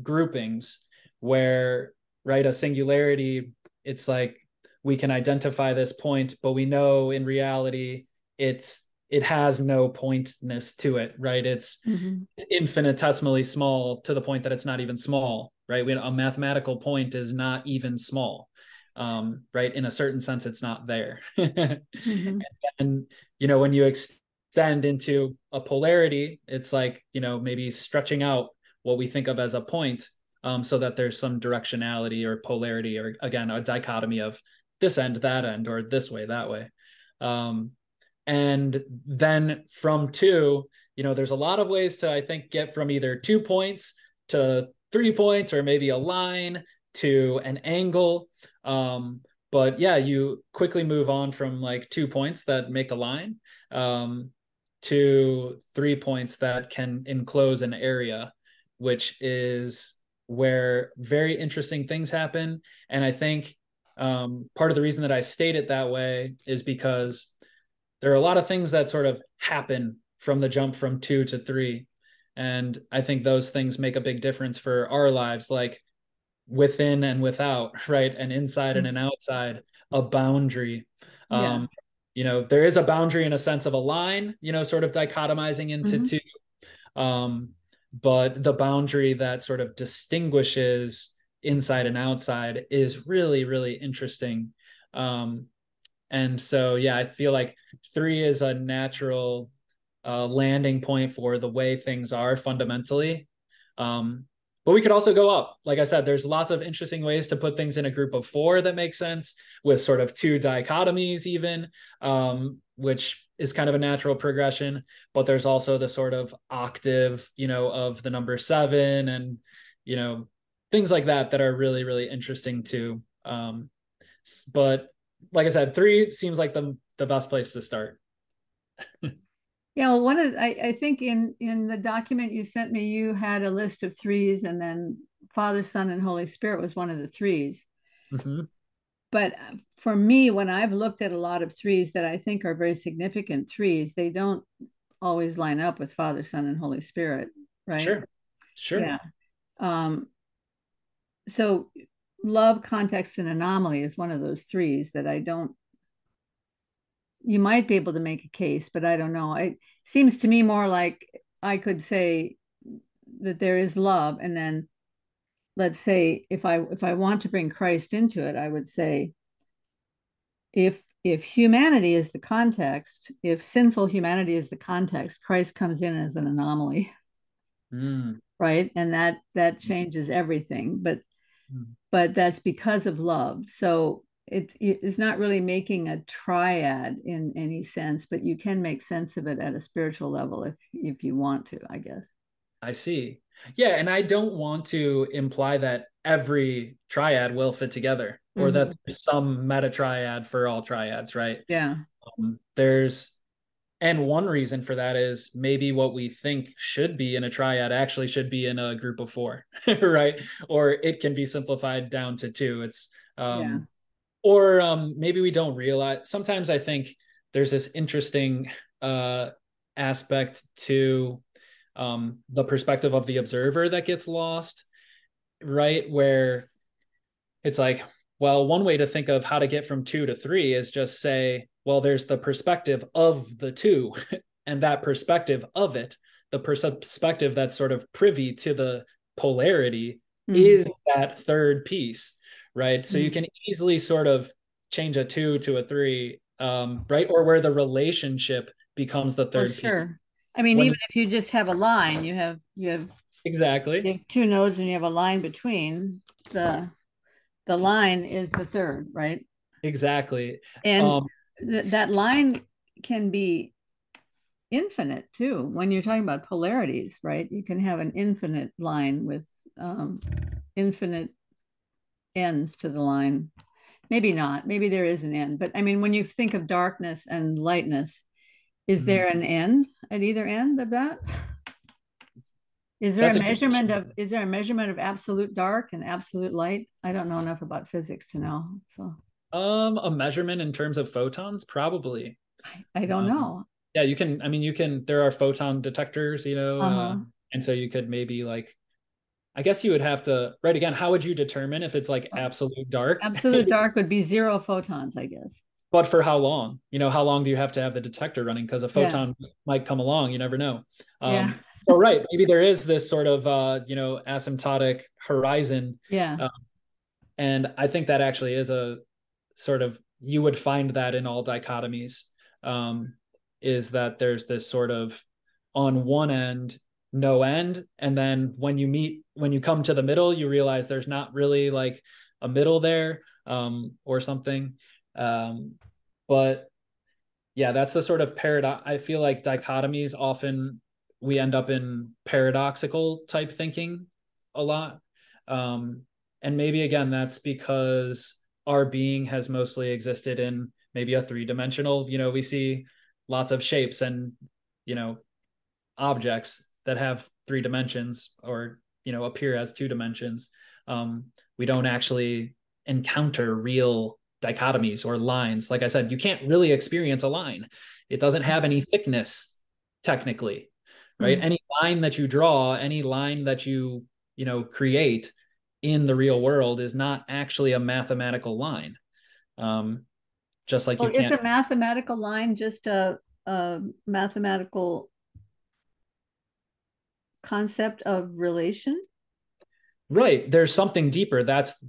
groupings where, right, a singularity, it's like we can identify this point, but we know in reality it has no pointness to it, right? It's Mm-hmm. infinitesimally small to the point that it's not even small, right? A mathematical point is not even small, right? In a certain sense, it's not there. Mm-hmm. And when you extend into a polarity, it's like maybe stretching out what we think of as a point, so that there's some directionality or polarity, or again a dichotomy of this end, that end, or this way, that way. And then from 2, there's a lot of ways to, I think, get from either 2 points to 3 points, or maybe a line to an angle. But yeah, you quickly move on from like 2 points that make a line, to 3 points that can enclose an area, which is where very interesting things happen. And I think part of the reason that I state it that way is because there are a lot of things that sort of happen from the jump from 2 to 3. And I think those things make a big difference for our lives. Like, within and without, right? An inside and an outside, a boundary. Yeah. Um, there is a boundary in a sense of a line, sort of dichotomizing into Hmm. two. Um, but the boundary that sort of distinguishes inside and outside is really, really interesting. Um, and so, yeah, I feel like three is a natural landing point for the way things are fundamentally. Um, but we could also go up. Like I said, there's lots of interesting ways to put things in a group of four that make sense with sort of two dichotomies, even, which is kind of a natural progression. But there's also the sort of octave, of the number seven and, you know, things like that that are really, really interesting too. But like I said, three seems like the best place to start. Yeah, well, I think in the document you sent me, you had a list of threes, and then Father, Son, and Holy Spirit was one of the threes. Mm-hmm. But for me, when I've looked at a lot of threes that I think are very significant threes, they don't always line up with Father, Son, and Holy Spirit, right? Sure. Sure. Yeah. Um, so love, context, and anomaly is one of those threes that I don't, you might be able to make a case, but I don't know. It seems to me more like I could say that there is love, and then let's say if I want to bring Christ into it, I would say if humanity is the context, if sinful humanity is the context, Christ comes in as an anomaly, Mm. right? And that changes everything. But that's because of love. So it's not really making a triad in any sense, but you can make sense of it at a spiritual level if you want to, I guess. I see. Yeah, and I don't want to imply that every triad will fit together or that Hmm. there's some meta triad for all triads, right? Yeah. There's and one reason for that is maybe what we think should be in a triad actually should be in a group of four, right? Or it can be simplified down to two. It's Yeah. or maybe we don't realize. Sometimes I think there's this interesting uh, aspect to the perspective of the observer that gets lost, right? Where it's like, well, one way to think of how to get from two to three is just say, well, there's the perspective of the two, and that perspective of it, the perspective that's sort of privy to the polarity, Hmm. is that third piece, right? So you Hmm. can easily sort of change a two to a three, right? Or where the relationship becomes the Well, third piece. sure. I mean, even When if you just have a line, exactly, you have two nodes and you have a line between the line is the third, right? exactly. And Um, that line can be infinite too. When you're talking about polarities, right? You can have an infinite line with infinite ends to the line. Maybe not. Maybe there is an end. But I mean, when you think of darkness and lightness, is mm, there an end at either end of that? that's a good question. Is there a measurement of absolute dark and absolute light? I don't know enough about physics to know. So A measurement in terms of photons, probably. I don't Um, know. yeah, you can. I mean, there are photon detectors, Uh-huh. and so you could maybe like, I guess you would have to, right again, how would you determine if it's like absolute dark? Absolute dark would be zero photons, I guess. But for how long? How long do you have to have the detector running? Because a Yeah. photon might come along, you never know. Yeah. So right, maybe there is this sort of asymptotic horizon, Yeah. uh, and I think that actually is a sort of you would find that in all dichotomies, um, is that there's this sort of on one end no end, and then when you come to the middle you realize there's not really like a middle there, or something, um, but yeah, that's the sort of paradox. I feel like dichotomies often we end up in paradoxical type thinking a lot. Um, and maybe again, that's because our being has mostly existed in maybe a three-dimensional, we see lots of shapes and, you know, objects that have three dimensions or, appear as two dimensions. Um, we don't actually encounter real dichotomies or lines. Like I said, you can't really experience a line. It doesn't have any thickness technically, right? Hmm. Any line that you draw, any line that you create in the real world is not actually a mathematical line. Um, just like Well, you is can't. a mathematical line just a mathematical concept of relation? Right. There's something deeper. That's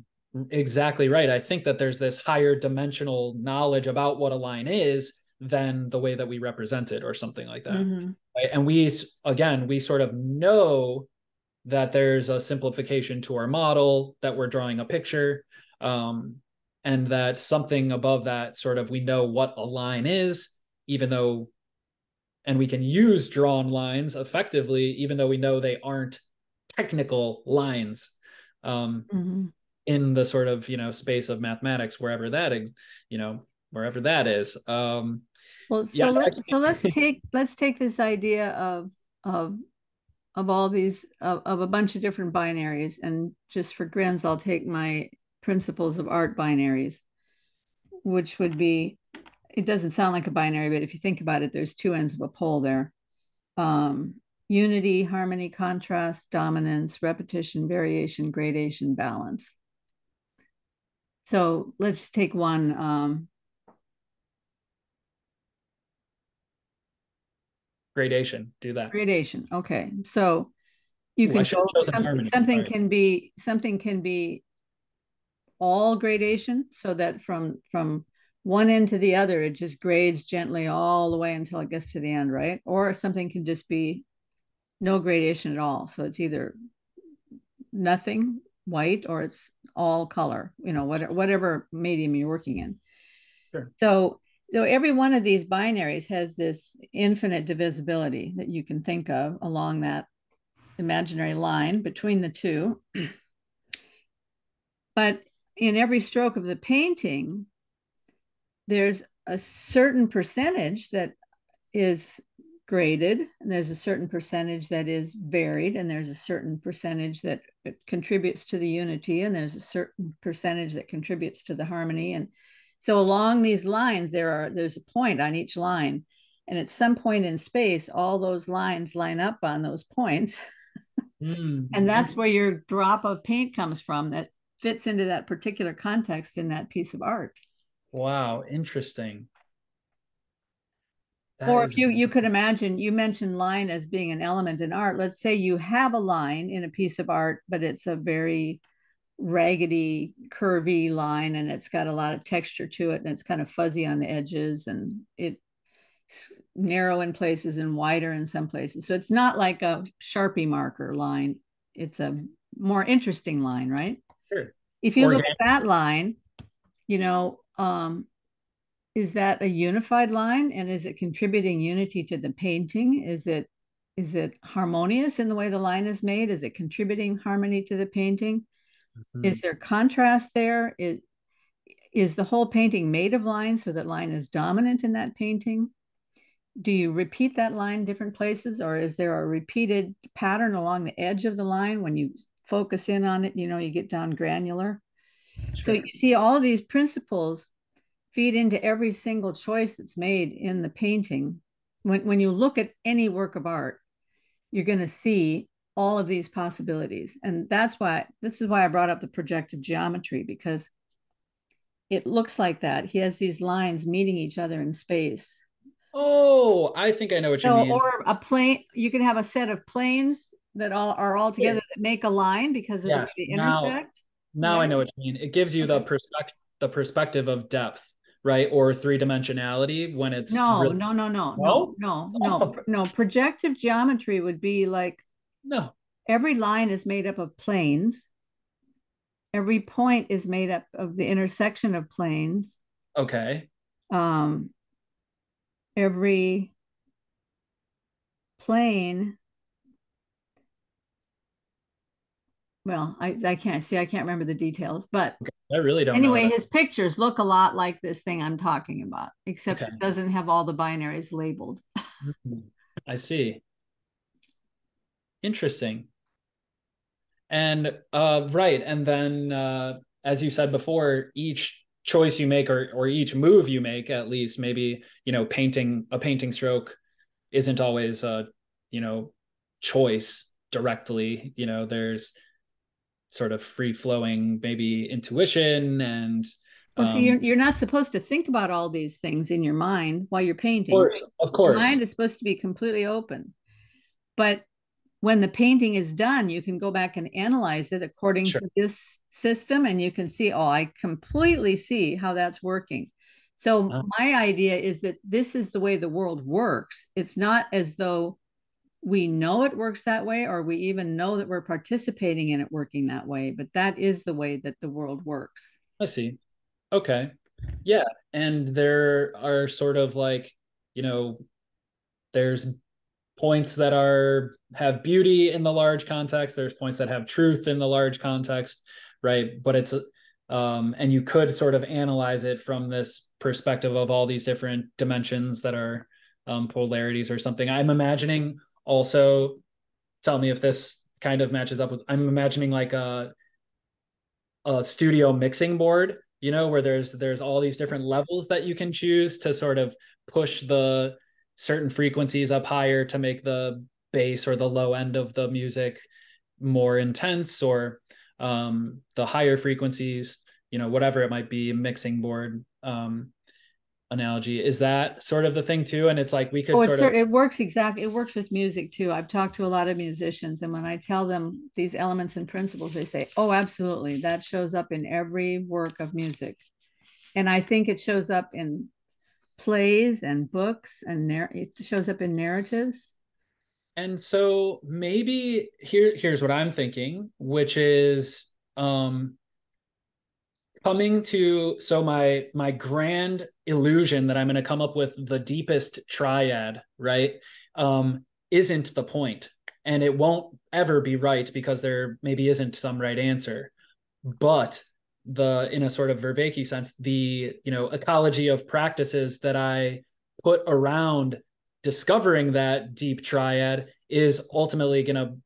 exactly right. I think that there's this higher dimensional knowledge about what a line is than the way that we represent it or something like that. Mm-hmm. Right? And again, we sort of know that there's a simplification to our model, that we're drawing a picture, um, and that something above that sort of we know what a line is, even though, and we can use drawn lines effectively, even though we know they aren't technical lines. Um, Mm-hmm. in the sort of space of mathematics, wherever that is. Well, Yeah. so let's take this idea of of all these of a bunch of different binaries, and just for grins, I'll take my principles of art binaries, which would be, it doesn't sound like a binary, but if you think about it, there's two ends of a pole there. Um, Unity, harmony, contrast, dominance, repetition, variation, gradation, balance. So let's take one. Gradation, do that. Gradation. Okay, so you Ooh, I can should have go chosen harmony. Sorry. something can be all gradation, so that from one end to the other, it just grades gently all the way until it gets to the end, right? Or something can just be no gradation at all. So it's either nothing white or it's all color, whatever medium you're working in. Sure. So so every one of these binaries has this infinite divisibility that you can think of along that imaginary line between the two. But in every stroke of the painting, there's a certain percentage that is graded, and there's a certain percentage that is varied, and there's a certain percentage that contributes to the unity, and there's a certain percentage that contributes to the harmony. And so along these lines, there's a point on each line, and at some point in space, all those lines line up on those points. And that's where your drop of paint comes from, that fits into that particular context in that piece of art. Wow, interesting. That Or if is. you could imagine, you mentioned line as being an element in art. Let's say you have a line in a piece of art, but it's a very raggedy, curvy line, and it's got a lot of texture to it, and it's kind of fuzzy on the edges, and it's narrow in places and wider in some places. So it's not like a Sharpie marker line. It's a more interesting line, right? Sure. If you look Organic. at that line, you know, is that a unified line, and is it contributing unity to the painting? Is it harmonious in the way the line is made? Is it contributing harmony to the painting? Is Mhm. there contrast there? Is the whole painting made of lines so that line is dominant in that painting? Do you repeat that line different places, or is there a repeated pattern along the edge of the line? When you focus in on it, you get down granular. So you Sure. see all of these principles feed into every single choice that's made in the painting. When you look at any work of art, you're going to see all of these possibilities. And this is why I brought up the projective geometry, because it looks like that. He has these lines meeting each other in space. Oh, I think I know what you So, mean. or a plane, you can have a set of planes that all together Sure. that make a line because of the way Yes. they Now, intersect, now I right? know what you mean. It gives you Okay. the perspective of depth, right? Or three dimensionality when it's No, really. no, no, no, no, No. no, no, Oh, no. Projective geometry would be like no. every line is made up of planes. Every point is made up of the intersection of planes. Okay. Um, every plane, well, I can't remember the details, but Okay. I really don't know anyway, that. his pictures look a lot like this thing I'm talking about, except Okay. it doesn't have all the binaries labeled. Mhm. I see. Interesting. And right, and then as you said before, each choice you make or each move you make, at least maybe, painting a painting stroke isn't always a, you know, choice directly. There's sort of free flowing, maybe intuition and Well, see, of you're not supposed to think about all these things in your mind while you're painting. course, of Your course, mind is supposed to be completely open. But when the painting is done, you can go back and analyze it according sure. to this system, and you can see, oh, I completely see how that's working. So Uh, my idea is that this is the way the world works. It's not as though we know it works that way, or we even know that we're participating in it working that way, but that is the way that the world works. I see. Okay. Yeah. And there are sort of like, you know, there's points that are have beauty in the large context. There's points that have truth in the large context, right? But it's and you could sort of analyze it from this perspective of all these different dimensions that are polarities or something. I'm imagining also, tell me if this kind of matches up with, I'm imagining like a studio mixing board, you know, where there's all these different levels that you can choose to sort of push the certain frequencies up higher to make the bass or the low end of the music more intense, or the higher frequencies, you know, whatever it might be, mixing board analogy. Is that sort of the thing too? And it's like we Oh, could sort of, it works exactly. It works with music too. I've talked to a lot of musicians, and when I tell them these elements and principles, they say, "Oh, absolutely. That shows up in every work of music." And I think it shows up in plays and books, and it shows up in narratives. and so maybe here's what I'm thinking, which is coming to, so my grand illusion that I'm going to come up with the deepest triad, right, isn't the point, and it won't ever be right because there maybe isn't some right answer. But the, in a sort of Vervaeke sense, the, you know, ecology of practices that I put around discovering that deep triad is ultimately going to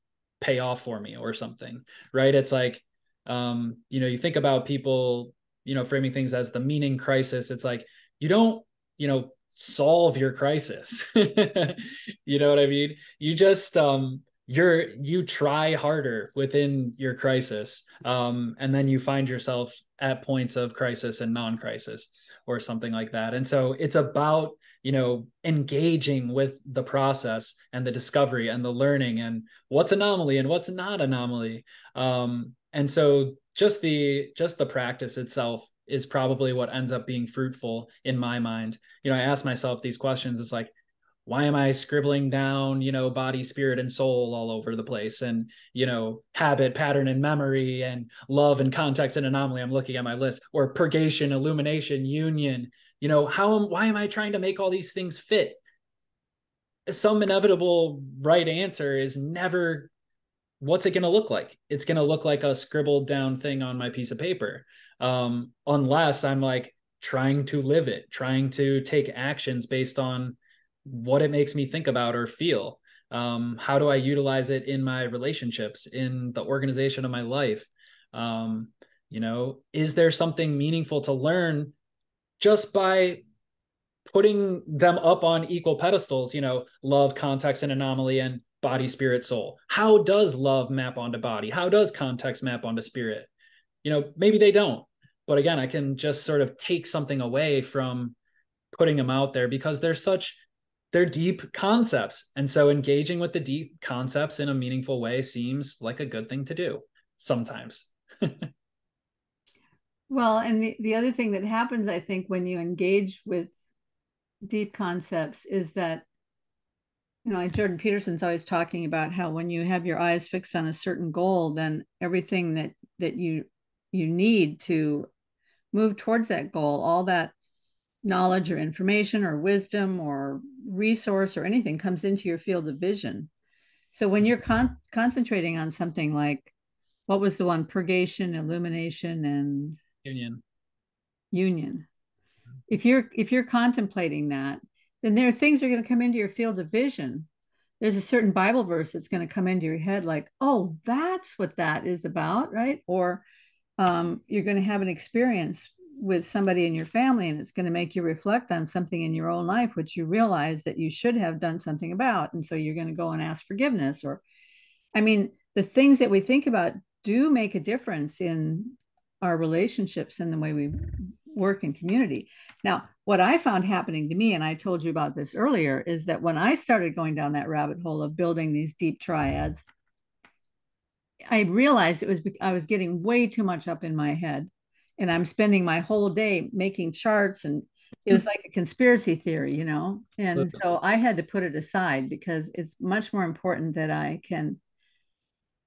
pay off for me or something, right? It's like, you know, you think about people, you know, framing things as the meaning crisis. It's like, you don't, you know, solve your crisis. You know what I mean? You just, you try harder within your crisis, and then you find yourself at points of crisis and non-crisis or something like that. And so it's about, you know, engaging with the process and the discovery and the learning and what's anomaly and what's not anomaly. And so just the practice itself is probably what ends up being fruitful in my mind. You know, I ask myself these questions. It's like, why am I scribbling down, you know, body, spirit, and soul all over the place? And, you know, habit, pattern, and memory, and love and context and anomaly. I'm looking at my list, or purgation, illumination, union. You know, why am I trying to make all these things fit? Some inevitable right answer is never, what's it going to look like? It's going to look like a scribbled down thing on my piece of paper. Unless I'm like trying to live it, trying to take actions based on what it makes me think about or feel. How do I utilize it in my relationships, in the organization of my life? Um, you know, is there something meaningful to learn just by putting them up on equal pedestals? You know, love, context, and anomaly, and body, spirit, soul. How does love map onto body? How does context map onto spirit? You know, maybe they don't. But again, I can just sort of take something away from putting them out there because they're deep concepts. And so engaging with the deep concepts in a meaningful way seems like a good thing to do sometimes. Well, and the other thing that happens, I think, when you engage with deep concepts is that, you know, like Jordan Peterson's always talking about how when you have your eyes fixed on a certain goal, then everything that you need to move towards that goal, all that knowledge or information or wisdom or resource or anything comes into your field of vision. So when you're concentrating on something like, what was the one, purgation, illumination, and Union. union, if you're contemplating that, then there are things that are going to come into your field of vision. There's a certain Bible verse that's going to come into your head, like, oh, that's what that is about, right? Or you're going to have an experience with somebody in your family, and it's going to make you reflect on something in your own life which you realize that you should have done something about, and so you're going to go and ask forgiveness. Or, I mean, the things that we think about do make a difference in our relationships and the way we work in community. Now, what I found happening to me, and I told you about this earlier, is that when I started going down that rabbit hole of building these deep triads, I realized I was getting way too much up in my head, and I'm spending my whole day making charts, and it was like a conspiracy theory, you know. And so I had to put it aside because it's much more important that I can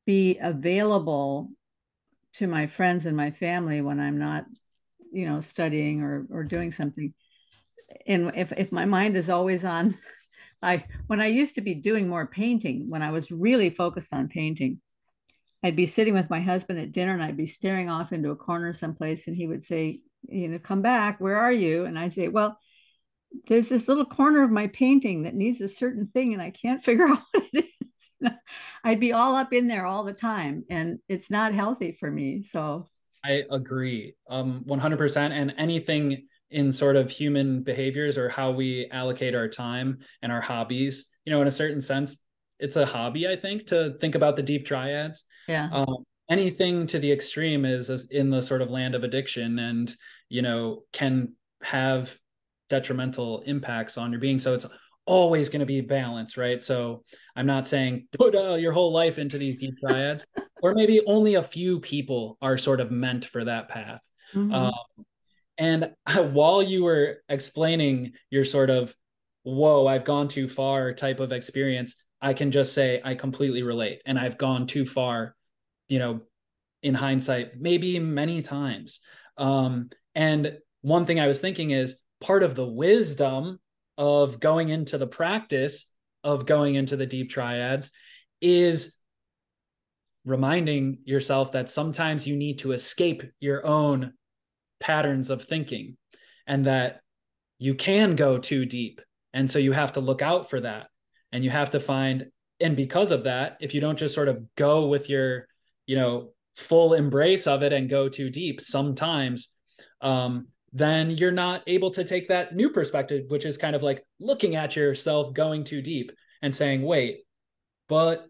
be available to my friends and my family when I'm not, you know, studying or doing something. And if my mind is always on, I when I used to be doing more painting, when I was really focused on painting, I'd be sitting with my husband at dinner and I'd be staring off into a corner someplace, and he would say, you know, come back, where are you? And I'd say, well, there's this little corner of my painting that needs a certain thing and I can't figure out what it is. I'd be all up in there all the time, and it's not healthy for me. So I agree, 100%. And anything in sort of human behaviors or how we allocate our time and our hobbies, you know, in a certain sense, it's a hobby, I think, to think about the deep triads. yeah. Anything to the extreme is in the sort of land of addiction, and, you know, can have detrimental impacts on your being. So it's always going to be balance, right? So I'm not saying put your whole life into these deep triads, or maybe only a few people are sort of meant for that path. Mm-hmm. Uh, and while you were explaining your sort of, whoa, I've gone too far type of experience, I can just say I completely relate. And I've gone too far, you know, in hindsight, maybe many times. And one thing I was thinking is part of the wisdom of going into the practice of going into the deep triads is reminding yourself that sometimes you need to escape your own patterns of thinking, and that you can go too deep. And so you have to look out for that. And you have to find, and because of that, if you don't just sort of go with your, you know, full embrace of it and go too deep sometimes, then you're not able to take that new perspective, which is kind of like looking at yourself going too deep and saying, wait, but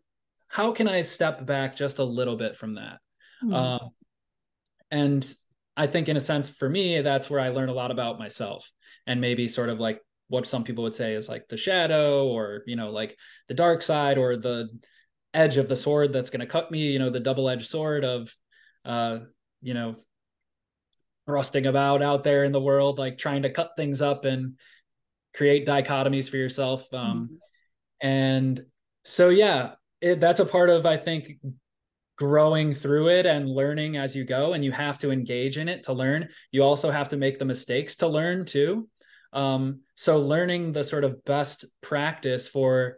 how can I step back just a little bit from that? Mm-hmm. Um, and I think in a sense for me, that's where I learned a lot about myself, and maybe sort of like what some people would say is like the shadow, or, you know, like the dark side, or the edge of the sword that's going to cut me, you know, the double-edged sword of, uh, you know, thrusting about out there in the world, like trying to cut things up and create dichotomies for yourself. Mm-hmm. And so, yeah, that's a part of, I think, growing through it and learning as you go. And you have to engage in it to learn. You also have to make the mistakes to learn too. So learning the sort of best practice for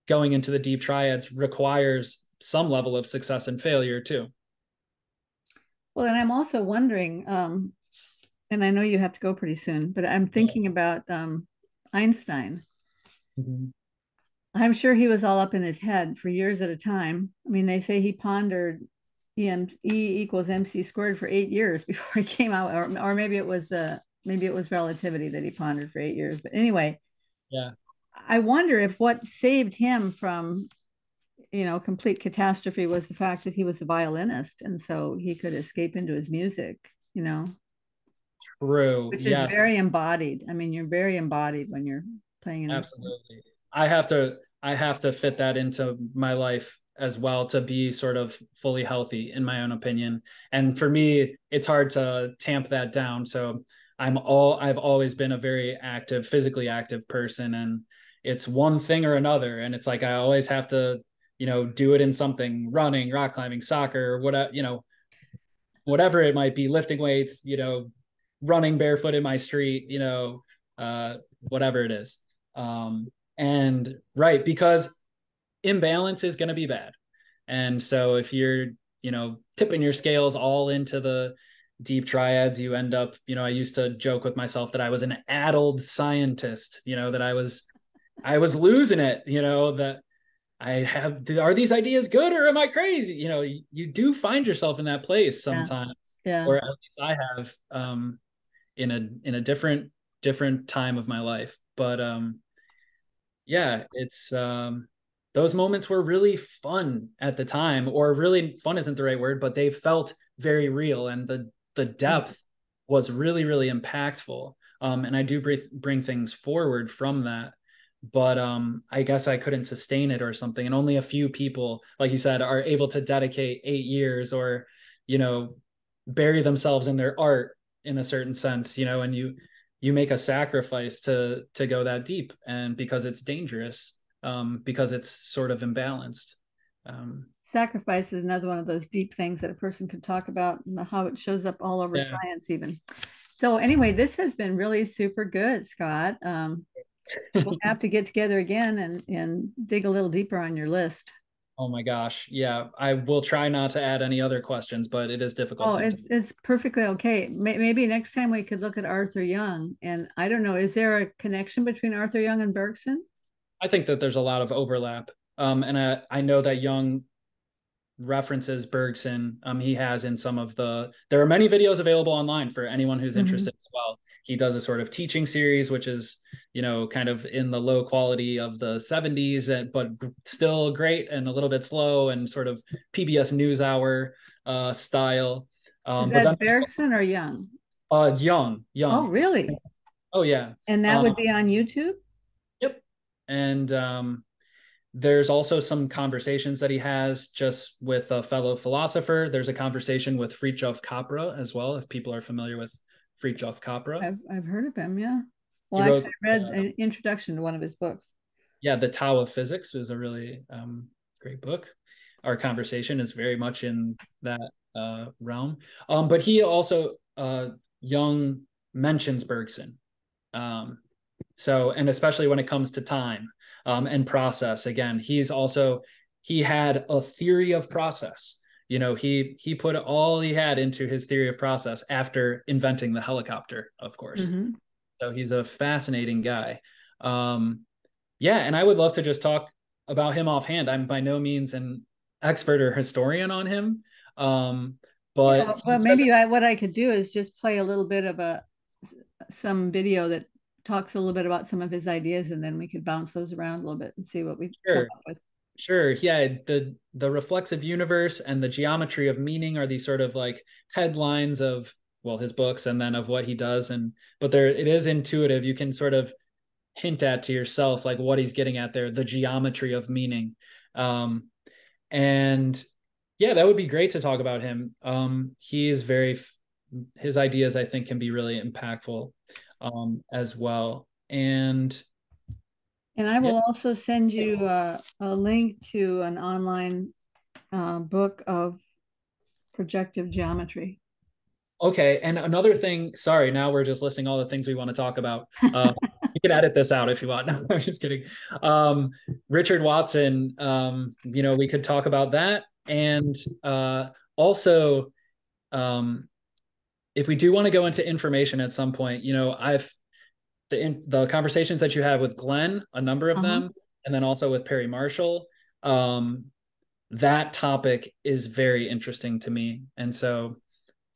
going into the deep triads requires some level of success and failure too. Well, and I'm also wondering, and I know you have to go pretty soon, but I'm Yeah. thinking about Einstein. Mm-hmm. I'm sure he was all up in his head for years at a time. I mean, they say he pondered E equals MC squared for 8 years before he came out, or maybe it was relativity that he pondered for 8 years. But anyway, Yeah. I wonder if what saved him from, you know, complete catastrophe was the fact that he was a violinist, and so he could escape into his music, you know, True. which is Yes. very embodied. I mean, you're very embodied when you're playing an instrument. Absolutely. I have to fit that into my life as well to be sort of fully healthy in my own opinion. And for me, it's hard to tamp that down. So I've always been a very active, physically active person, and it's one thing or another. And it's like I always have to, you know, do it in something, running, rock climbing, soccer, whatever, you know, whatever it might be, lifting weights, you know, running barefoot in my street, you know, whatever it is. And right, because imbalance is going to be bad. And so if you're, you know, tipping your scales all into the deep triads, you end up, you know, I used to joke with myself that I was an addled scientist, you know, that I was losing it, you know, that are these ideas good or am I crazy? You know, you do find yourself in that place Yeah, sometimes, yeah. or at least I have, in a different time of my life. But yeah, it's those moments were really fun at the time, or really fun isn't the right word, but they felt very real, and the depth was really, really impactful. And I do bring things forward from that, but I guess I couldn't sustain it or something. And only a few people, like you said, are able to dedicate 8 years, or you know, bury themselves in their art in a certain sense, and you make a sacrifice to go that deep, and because it's dangerous, because it's sort of imbalanced. Sacrifice is another one of those deep things that a person could talk about, and how it shows up all over Yeah. science even. So anyway, this has been really super good, Scott. We'll have to get together again and dig a little deeper on your list. Oh my gosh. Yeah. I will try not to add any other questions, but it is difficult Oh, sometimes. it's perfectly okay. Maybe next time we could look at Arthur Young. And I don't know, is there a connection between Arthur Young and Bergson? I think that there's a lot of overlap. And I know that Young references Bergson. He has in some of there are many videos available online for anyone who's Mm-hmm. interested as well. He does a sort of teaching series, which is, kind of in the low quality of the 70s, but still great and a little bit slow and sort of PBS NewsHour style. Is But then that Bergson or Young? Young. Oh, really? Oh yeah. And that would be on YouTube? Yep. And there's also some conversations that he has just with a fellow philosopher. There's a conversation with Fritjof Capra as well, if people are familiar with Fritjof Capra. I've heard of him, yeah. Well, He actually, wrote, I read an introduction to one of his books. yeah, The Tao of Physics is a really great book. Our conversation is very much in that realm. But he also, Young mentions Bergson. Um, and especially when it comes to time and process, again, he had a theory of process. He put all he had into his theory of process after inventing the helicopter, of course. Mm-hmm. So he's a fascinating guy. Um, yeah, and I would love to just talk about him offhand. I'm by no means an expert or historian on him, um, Yeah, but well, he maybe just what I could do is just play a little bit of some video that talks a little bit about some of his ideas, and then we could bounce those around a little bit and see what we come sure. up with. Sure. Yeah. The reflexive universe and the geometry of meaning are these sort of like headlines of, well, his books and then of what he does. But it is intuitive. You can sort of hint at to yourself like what he's getting at there, the geometry of meaning. Um, and yeah, that would be great to talk about him. He is his ideas, I think, can be really impactful as well. And And I yeah. will also send you a link to an online book of projective geometry. Okay, and another thing, sorry, now we're just listing all the things we want to talk about. You can edit this out if you want. No, I'm just kidding. Um, Richard Watson, we could talk about that. And also, um, if we do want to go into information at some point, the conversations that you have with Glenn, a number of Uh-huh. them, and then also with Perry Marshall, um, that topic is very interesting to me. And so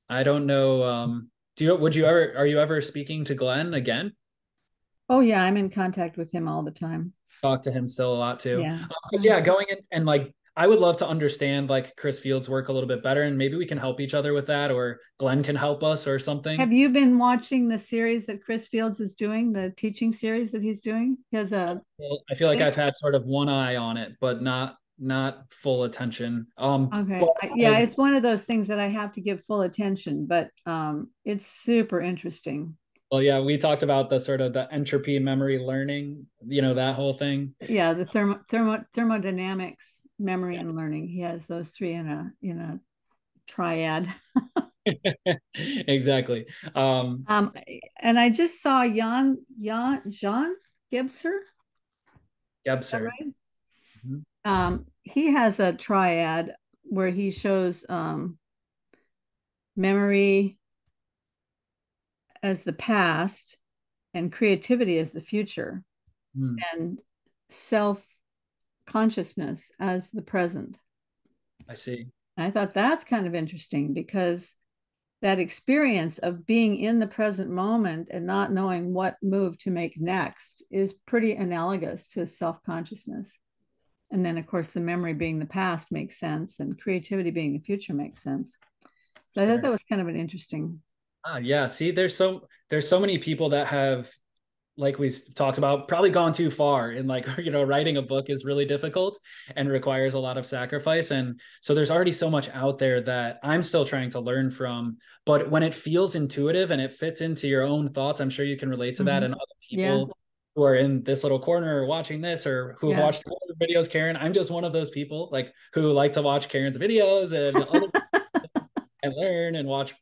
I don't know. Are you ever speaking to Glenn again? Oh yeah, I'm in contact with him all the time. Talk to him still a lot too. Yeah. Because yeah, going in and like, I would love to understand like Chris Field's work a little bit better, and maybe we can help each other with that, or Glenn can help us or something. Have you been watching the series that Chris Fields is doing, the teaching series that he's doing? He has a Well, I feel like I've had sort of one eye on it, but not full attention. But Okay. Yeah, it's one of those things that I have to give full attention, but it's super interesting. well, yeah, we talked about the sort of the entropy memory learning, that whole thing. Yeah, the thermodynamics, memory, and learning. He has those three in a triad. Exactly. Um, Um, and I just saw John Gibser. Is that Gebser. right? Mhm. He has a triad where he shows memory as the past and creativity as the future Hmm, and self consciousness as the present. I see. I thought that's kind of interesting because that experience of being in the present moment and not knowing what move to make next is pretty analogous to self consciousness. And then, of course, the memory being the past makes sense, and creativity being the future makes sense. So I thought that Sure. was kind of an interesting. Yeah. See, there's so many people that have, like we talked about, probably gone too far in, like, writing a book is really difficult and requires a lot of sacrifice. And so there's already so much out there that I'm still trying to learn from. But when it feels intuitive and it fits into your own thoughts, I'm sure you can relate to that. Mhm. And other Yeah, people who are in this little corner watching this, or who have yeah. watched other videos, Karen, I'm just one of those people, like, who like to watch Karen's videos and other and learn and watch,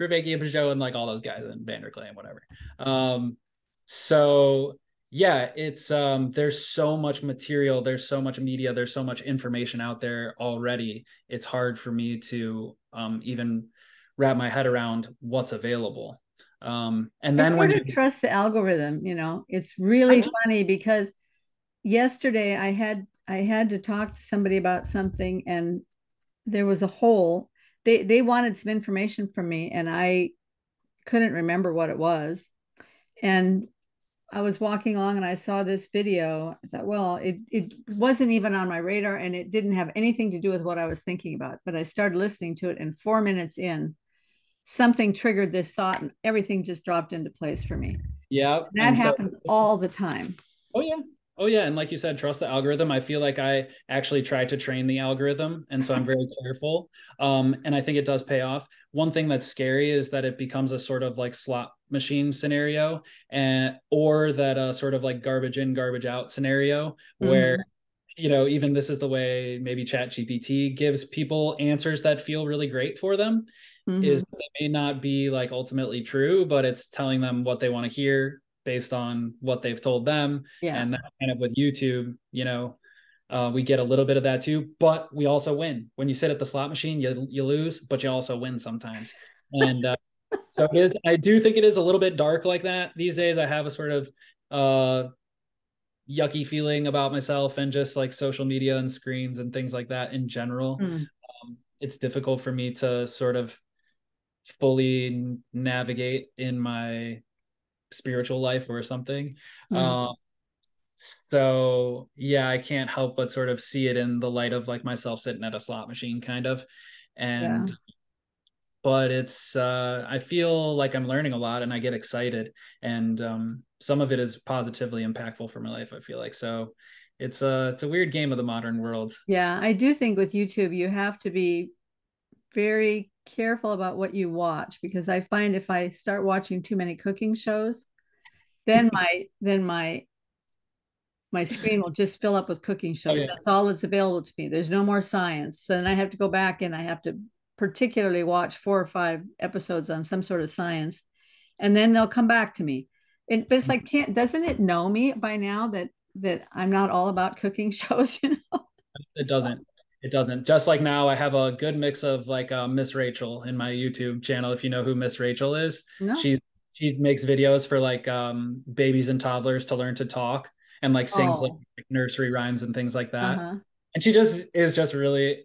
Viveki Peugeot and like all those guys and Vanderklay and whatever. Um, so yeah, it's there's so much material, there's so much media, there's so much information out there already. It's hard for me to even wrap my head around what's available. And I then when sort you, of trust the algorithm, you know. It's I really do, funny because yesterday I had to talk to somebody about something, and there was a hole. They wanted some information from me, and I couldn't remember what it was. And I was walking along and I saw this video. I thought, well, it wasn't even on my radar, and it didn't have anything to do with what I was thinking about. But I started listening to it, and 4 minutes in, something triggered this thought, and everything just dropped into place for me. yeah, And that and so happens all the time. oh yeah. Oh yeah. And like you said, trust the algorithm. I feel like I actually tried to train the algorithm. And so I'm very careful. And I think it does pay off. One thing that's scary is that it becomes a sort of like slot machine scenario, and or that sort of like garbage in, garbage out scenario where, Mm-hmm. even this is the way maybe Chat GPT gives people answers that feel really great for them, Mm-hmm. is that they may not be like ultimately true, but it's telling them what they want to hear based on what they've told them. Yeah. And that kind of with YouTube, we get a little bit of that too, but we also win. When you sit at the slot machine, you lose, but you also win sometimes. And so it is. I do think it is a little bit dark like that these days. I have a sort of uh, yucky feeling about myself and just like social media and screens and things like that in general. Mm. It's difficult for me to sort of fully navigate in my spiritual life or something. Mm. So yeah, I can't help but sort of see it in the light of like myself sitting at a slot machine kind of. Yeah. And but it's I feel like I'm learning a lot and I get excited, and some of it is positively impactful for my life, I feel like. So it's a weird game of the modern world. Yeah. I do think with YouTube, you have to be very careful about what you watch, because I find if I start watching too many cooking shows, then my screen will just fill up with cooking Oh shows. yeah. That's all that's available to me. There's no more science. So then I have to go back and I have to particularly watch 4 or 5 episodes on some sort of science, and then they'll come back to me. But it's like, can't doesn't it know me by now that I'm not all about cooking shows, you know? It doesn't. It doesn't. Just like now, I have a good mix of like Miss Rachel in my YouTube channel. If you know who Miss Rachel is, No. she makes videos for like babies and toddlers to learn to talk, and like sings Oh, like nursery rhymes and things like that. uh-huh. And she just is just really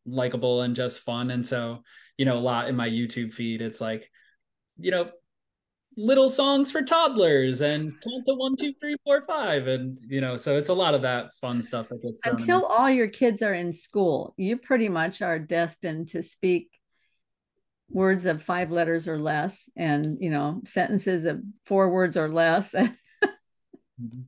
likable and just fun. And so, a lot in my YouTube feed, it's like, you know, little songs for toddlers and count to 1, 2, 3, 4, 5, and so it's a lot of that fun stuff that gets thrown in there. Until all your kids are in school, you pretty much are destined to speak words of 5 letters or less, and sentences of 4 words or less, Mhm.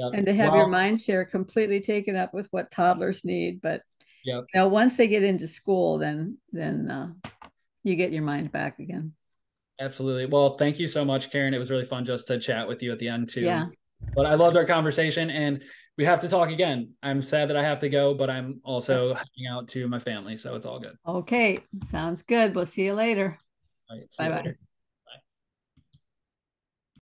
Yeah. and to have your Well, mind share completely taken up with what toddlers need. But yeah, once they get into school, then you get your mind back again. absolutely. Well, thank you so much, Karen. It was really fun just to chat with you at the end too. Yeah. But I loved our conversation, and we have to talk again. I'm sad that I have to go, but I'm also heading out to my family, so it's all good. Okay, sounds good. We'll see you later. All right, see Bye you bye. later.